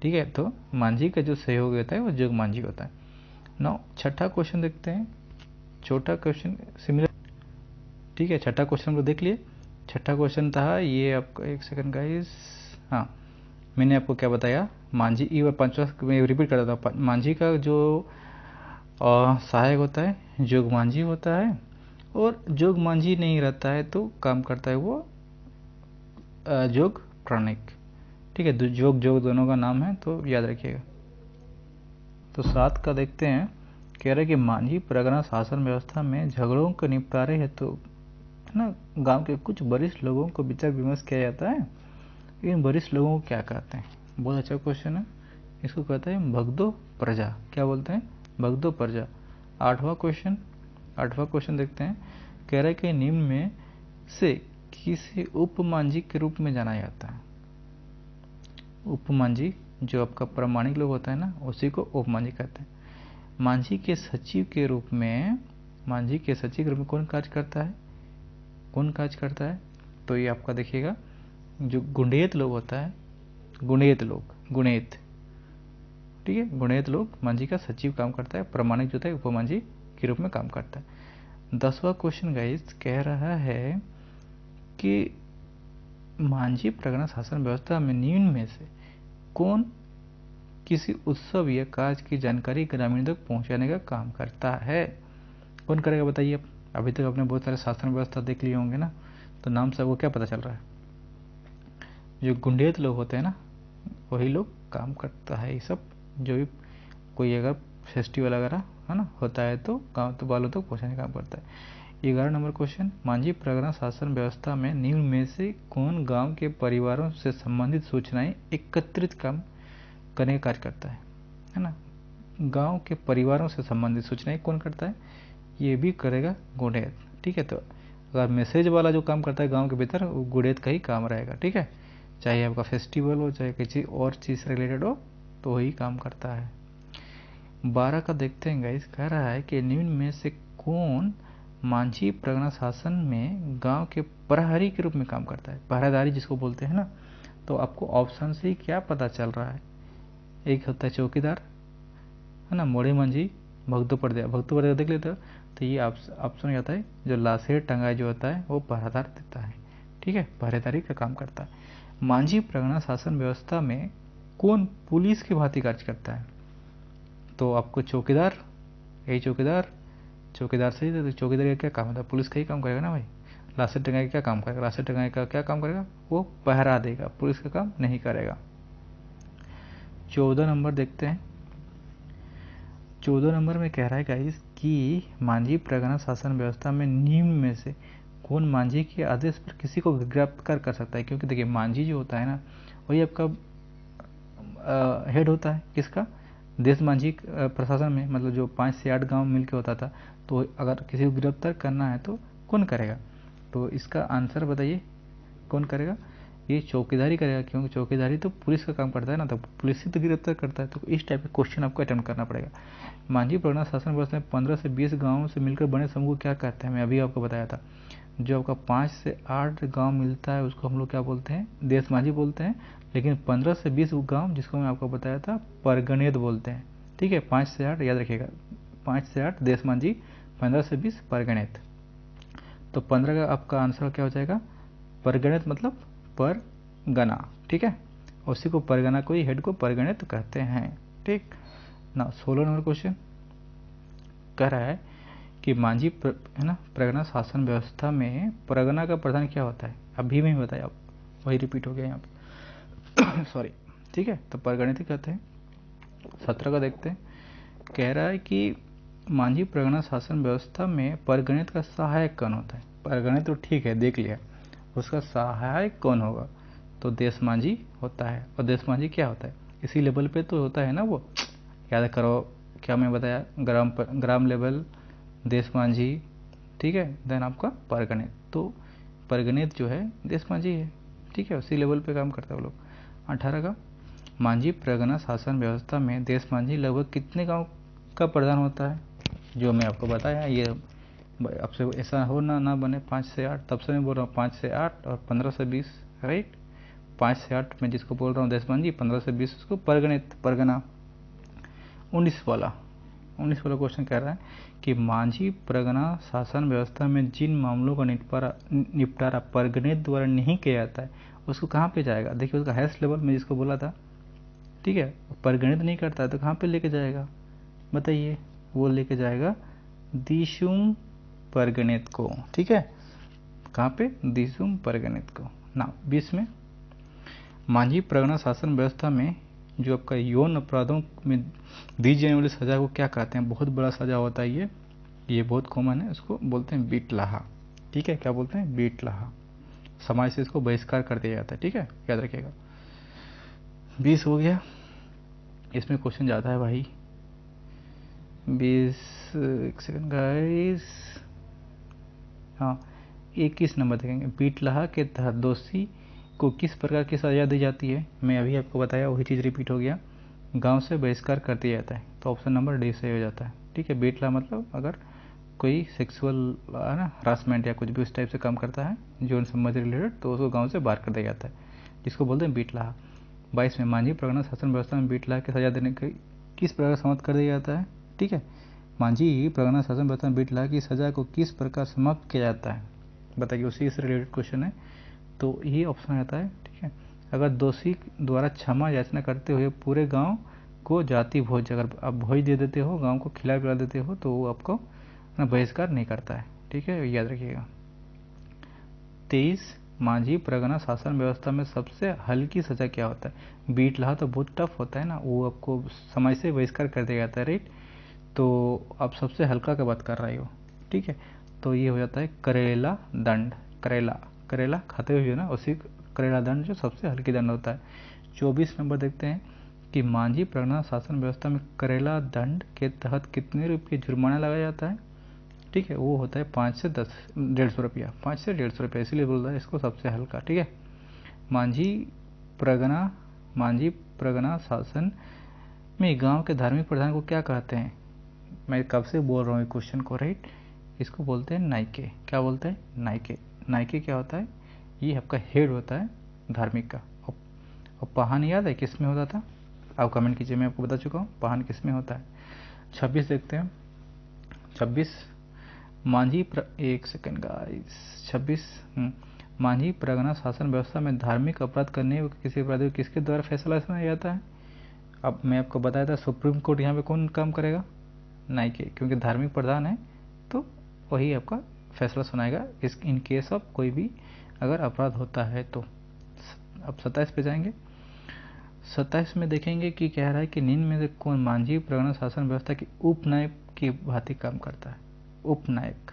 ठीक है, तो मांझी का जो सहयोगी होता है वो जोग मांझी होता है। नाउ छठा क्वेश्चन देखते हैं। छोटा क्वेश्चन सिमिलर, ठीक है, छठा क्वेश्चन को देख लिए। छठा क्वेश्चन था ये आपका, एक सेकंड गाइस, हाँ मैंने आपको क्या बताया, मांझी, ये 5वां मैं रिपीट कर देता हूँ। मांझी का जो सहायक होता है जोग मांझी होता है, और जोग मांझी नहीं रहता है तो काम करता है वो जोग क्रॉनिक, ठीक है, जोग दोनों का नाम है, तो याद रखिएगा। तो 7 का देखते हैं। कह रहे कि मांझी परगना शासन व्यवस्था में झगड़ों के निपटारे है तो ना गांव के कुछ वरिष्ठ लोगों को विचार विमर्श किया जाता है। इन वरिष्ठ लोगों को क्या कहते हैं, बहुत अच्छा क्वेश्चन है। इसको कहते हैं भगदो प्रजा। क्या बोलते हैं, भगदो प्रजा। 8वां क्वेश्चन देखते हैं। कह रहे कि निम्न में से किसे उपमांझी के रूप में जाना जाता है। उपमांझी जो आपका प्रामाणिक लोग होता है ना, उसी को उपमांझी कहते हैं। मांझी के सचिव के रूप में कौन कार्य करता है, तो ये आपका देखिएगा, जो गुणेत लोग होता है, गुणेत, ठीक है, गुणेत लोग मांझी का सचिव काम करता है। प्रामाणिक जो होता है उपमांझी के रूप में काम करता है। 10वां क्वेश्चन गाइस कह रहा है कि मांझी परगना शासन व्यवस्था में निम्न में से कौन किसी उत्सव या कार्य की जानकारी ग्रामीण तक पहुंचाने का काम करता है। कौन करेगा बताइए। अभी तक आपने बहुत सारे शासन व्यवस्था देख लिए होंगे ना, तो नाम से आपको क्या पता चल रहा है, जो गुंडेत लोग होते हैं ना, वही लोग काम करता है ये सब। जो भी कोई अगर फेस्टिवल वगैरह है ना होता है तो गाँव तो वालों तक पहुँचाने का काम करता है। 11 नंबर क्वेश्चन, मांझी परगना शासन व्यवस्था में निम्न में से कौन गांव के परिवारों से संबंधित सूचनाएं एकत्रित काम करने का कार्य करता है ना। गांव के परिवारों से संबंधित सूचनाएं कौन करता है, ये भी करेगा गुणेत, ठीक है। तो अगर मैसेज वाला जो काम करता है गांव के भीतर, वो गुणेत का ही काम रहेगा, ठीक है, चाहे आपका फेस्टिवल हो चाहे किसी और चीज़ से रिलेटेड हो, तो वही काम करता है। 12 का देखते हैं गाइस, कह रहा है कि निम्न में से कौन मांझी परगना शासन में गांव के प्रहरी के रूप में काम करता है। पहरेदारी जिसको बोलते हैं ना, तो आपको ऑप्शन से क्या पता चल रहा है, एक होता है चौकीदार है ना, मोड़े मांझी, भगदो पर्दा देख लेते हो, तो ये ऑप्शन आता है जो लाशेर टंगाई जो होता है वो पहरेदार देता है, ठीक है, पहरेदारी का काम करता है। मांझी परगना शासन व्यवस्था में कौन पुलिस के भांति कार्य करता है, तो आपको चौकीदार, यही चौकीदार से ही, तो चौकीदार का क्या काम होता है, पुलिस का ही काम करेगा ना भाई। लाशेर टंगाई का क्या काम करेगा, लाशेर टंगाई का क्या काम करेगा, वो पहरा देगा, पुलिस का काम नहीं करेगा। 14 नंबर देखते हैं। 14 नंबर में कह रहा है गाइस कि मांझी परगना शासन व्यवस्था में निम्न में से कौन मांझी के आदेश पर किसी को गिरफ्तार कर सकता है। क्योंकि देखिए मांझी जो होता है ना, वही आपका हेड होता है किसका, देश मांझी प्रशासन में, मतलब जो 5 से 8 गांव मिलकर होता था। तो अगर किसी को गिरफ्तार करना है तो कौन करेगा, तो इसका आंसर बताइए कौन करेगा, ये चौकीदारी करेगा, क्योंकि चौकीदारी तो पुलिस का काम करता है ना, तो पुलिस ही तो गिरफ्तार करता है। तो इस टाइप के क्वेश्चन आपको अटेम्प्ट करना पड़ेगा। मांझी परगना शासन व्यवस्था में 15 से 20 गाँवों से मिलकर बने समूह को क्या कहते हैं, मैं अभी आपको बताया था। जो आपका 5 से 8 गांव मिलता है उसको हम लोग क्या बोलते हैं, देश मांझी बोलते हैं। लेकिन 15 से 20 गांव जिसको मैं आपको बताया था परगनेत बोलते हैं, ठीक है। 5 से 8 याद रखिएगा, 5 से 8 देश मांझी, 15 से 20 परगनेत। तो 15 का आपका आंसर क्या हो जाएगा, परगनेत मतलब परगना, ठीक है, उसी को परगना को ही हेड को परगनेत कहते हैं, ठीक ना। 16 नंबर क्वेश्चन कह रहा है कि मांझी है ना परगना शासन व्यवस्था में परगना का प्रधान क्या होता है, अभी में ही बताया, आप वही रिपीट हो गया यहाँ पे सॉरी। ठीक है, तो परगणित कहते हैं। 17 का देखते हैं, कह रहा है कि मांझी परगना शासन व्यवस्था में परगणित का सहायक कौन होता है। परगणित तो ठीक है, देख लिया, उसका सहायक कौन होगा, तो देश मांझी होता है। और देश मांझी क्या होता है, इसी लेवल पे तो होता है ना वो, याद करो क्या मैं बताया, ग्राम लेवल देश मांझी, ठीक है, देन आपका परगणित। तो परगणित जो है देश मांझी है, ठीक है, उसी लेवल पे काम करता है वो लोग। 18 का, मांझी परगना शासन व्यवस्था में देश मांझी लगभग कितने गांव का प्रधान होता है, जो मैं आपको बताया। ये आपसे ऐसा हो ना बने 5 से 8, तब से मैं बोल रहा हूँ 5 से 8 और 15 से 20, राइट। 5 से 8 मैं जिसको बोल रहा हूँ देश मांझी, 15 से 20 उसको परगणित परगना। 19 वाला क्वेश्चन कह रहा है कि मांझी परगना शासन व्यवस्था में जिन मामलों का निपटारा परगणित द्वारा नहीं किया जाता है उसको कहाँ पे जाएगा। देखिए उसका हाईएस्ट लेवल में जिसको बोला था, ठीक है, परगणित नहीं करता है तो कहाँ पे लेके जाएगा बताइए, वो लेके जाएगा दिशुम परगणित को, ठीक है, कहाँ पे, दिशुम परगणित को ना। 20 में, मांझी परगना शासन व्यवस्था में जो आपका यौन अपराधों में दी जाने वाली सजा को क्या कहते हैं, बहुत बड़ा सजा होता है ये बहुत कॉमन है, उसको बोलते हैं बीटलाहा, ठीक है, क्या बोलते हैं, बीटलाहा। समाज से इसको बहिष्कार कर दिया जाता है, ठीक है, याद रखिएगा। 20 हो गया, इसमें क्वेश्चन जाता है भाई 20, एक सेकंड गाइस, हाँ 21 नंबर देखेंगे, बीटलाहा के तहत दोषी को किस प्रकार की सजा दी जाती है। मैं अभी आपको बताया वही चीज़ रिपीट हो गया, गांव से बहिष्कार कर दिया जाता है, तो ऑप्शन नंबर डी सही हो जाता है, ठीक है। बीटला मतलब अगर कोई सेक्सुअल ना हरासमेंट या कुछ भी उस टाइप से काम करता है जो संबंध से रिलेटेड, तो उसको गांव से बाहर कर दिया जाता है, जिसको बोलते हैं बीटला। 22 में, मांझी परगना शासन व्यवस्था में बीटला की सजा देने की किस प्रकार समाप्त कर दिया जाता है, ठीक है। मांझी परगना शासन व्यवस्था में बीटला की सजा को किस प्रकार समाप्त किया जाता है बताइए, उसी से रिलेटेड क्वेश्चन है, तो ये ऑप्शन आता है, ठीक है। अगर दोषी द्वारा क्षमा याचना करते हुए पूरे गांव को जाति भोज, अगर आप भोज दे देते हो, गांव को खिला पिला देते हो, तो वो आपको बहिष्कार नहीं करता है, ठीक है, याद रखिएगा। 23, मांझी परगना शासन व्यवस्था में सबसे हल्की सजा क्या होता है। बीटलाहा तो बहुत टफ होता है ना, वो आपको समाज से बहिष्कार कर दिया जाता है, राइट। तो आप सबसे हल्का का बात कर रहे हो, ठीक है, तो ये हो जाता है करेला दंड। करेला खाते हुए ना, उसी करेला दंड जो सबसे हल्की दंड होता है। 24 नंबर देखते हैं कि मांझी परगना शासन व्यवस्था में करेला दंड के तहत कितने रुपये जुर्माना लगाया जाता है, ठीक है, वो होता है 5 से 10, 150 रुपया, 5 से 150 रुपया, इसीलिए बोल रहा है इसको सबसे हल्का, ठीक है। मांझी परगना शासन में गांव के धार्मिक प्रधान को क्या कहते हैं। मैं कब से बोल रहा हूँ क्वेश्चन को, राइट, इसको बोलते हैं नायके। क्या बोलते हैं, नायके। नायके क्या होता है, ये आपका हेड होता है धार्मिक का। और पहान याद है किस में होता था, आप कमेंट कीजिए, मैं आपको बता चुका हूँ पहान किस में होता है। 26 देखते हैं, 26 एक सेकंड गाइस, 26 मांझी परगना शासन व्यवस्था में धार्मिक अपराध करने किसी अपराधी को किसके द्वारा फैसला सुनाया जाता है। अब मैं आपको बताया था सुप्रीम कोर्ट यहाँ पे कौन काम करेगा, नायके, क्योंकि धार्मिक प्रधान है तो वही आपका फैसला सुनाएगा इस इन केस ऑफ कोई भी अगर अपराध होता है तो। अब 27 पे जाएंगे, 27 में देखेंगे कि कह रहा है कि निम्न में से कौन मांझी परगना शासन व्यवस्था की उपनायक की भांति काम करता है। उपनायक,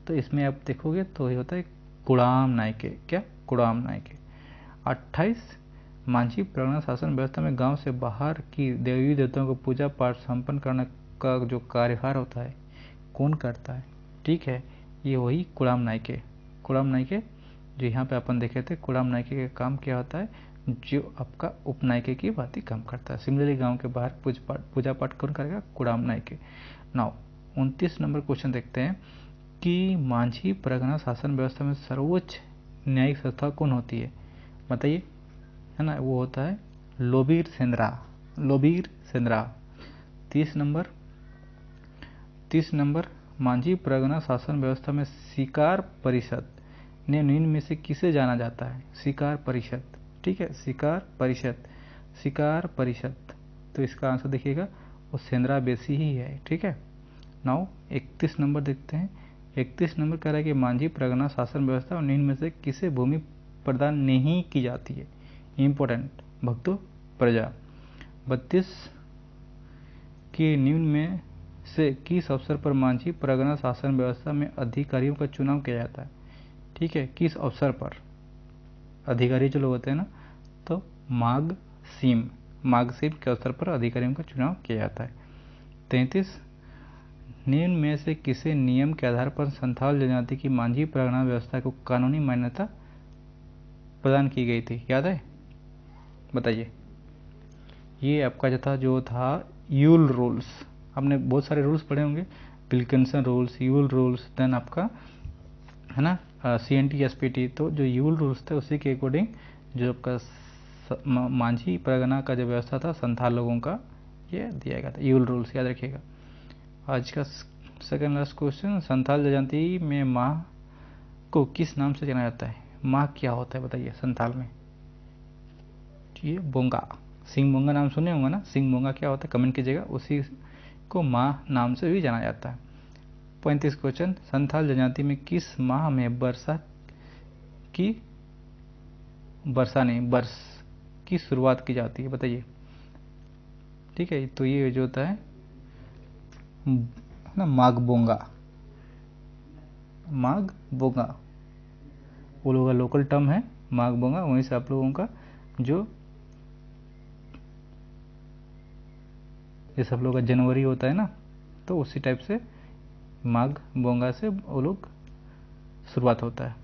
तो इसमें आप देखोगे तो ये होता है कुड़ाम नायके। क्या, कुड़ाम नायके। 28, मांझी परगना शासन व्यवस्था में गांव से बाहर की देवी देवताओं को पूजा पाठ संपन्न करने का जो कार्यभार होता है कौन करता है, ठीक है, ये वही कुड़ाम नायके। कुड़ाम नायके जो यहाँ पे अपन देखे थे, कुड़ाम नायके का काम क्या होता है, जो आपका उपनायके की भांति काम करता है। सिमिलरली गांव के बाहर पूजा पाठ कौन करेगा, कुड़ाम नायके। नाउ 29 नंबर क्वेश्चन देखते हैं कि मांझी परगना शासन व्यवस्था में सर्वोच्च न्यायिक संस्था कौन होती है बताइए, है ना, वो होता है लोबीर सेंद्रा। 30 नंबर, मांझी परगना शासन व्यवस्था में शिकार परिषद ने निम्न में से किसे जाना जाता है। शिकार परिषद, ठीक है, शिकार परिषद तो इसका आंसर देखिएगा वो सेंद्रा बेसी ही है। ठीक है, नाउ 31 नंबर देखते हैं। 31 नंबर कह रहा है कि मांझी परगना शासन व्यवस्था और निम्न में से किसे भूमि प्रदान नहीं की जाती है। इम्पोर्टेंट, भक्तों प्रजा। 32 के निम्न में से किस अवसर पर मांझी परगना शासन व्यवस्था में अधिकारियों का चुनाव किया जाता है। ठीक है, किस अवसर पर अधिकारी जो लोग होते हैं ना, तो माघ सीम के अवसर पर अधिकारियों का चुनाव किया जाता है। 33 निम्न में से किसे नियम के आधार पर संथाल जनजाति की मांझी परगना व्यवस्था को कानूनी मान्यता प्रदान की गई थी, याद है, बताइए। ये आपका जो था यूल रूल्स। आपने बहुत सारे रूल्स पढ़े होंगे, Wilkinson rules, Yule rules, then आपका है ना CNT SPT। तो जो यूल रूल्स थे उसी के अकॉर्डिंग जो आपका मांझी परगना का जो व्यवस्था था संथाल लोगों का, ये दिया गया था। यूल रूल्स याद रखिएगा। आज का सेकंड लास्ट क्वेश्चन, संथाल जनजाति में माह को किस नाम से जाना जाता है। माह क्या होता है बताइए संथाल में। ये बोंगा, सिंह बोंगा नाम सुने होंगे ना। सिंह बोंगा क्या होता है कमेंट कीजिएगा। उसी को माह नाम से भी जाना जाता है। 35 क्वेश्चन, संथाल जनजाति में किस माह में वर्ष की शुरुआत की जाती है बताइए। ठीक है, तो ये जो होता है ना माघ बोंगा, वो लोगों का लोकल टर्म है माघ बोंगा। वहीं से आप लोगों का जो ये सब लोग का जनवरी होता है ना, तो उसी टाइप से माघ बोंगा से वो लोग शुरुआत होता है।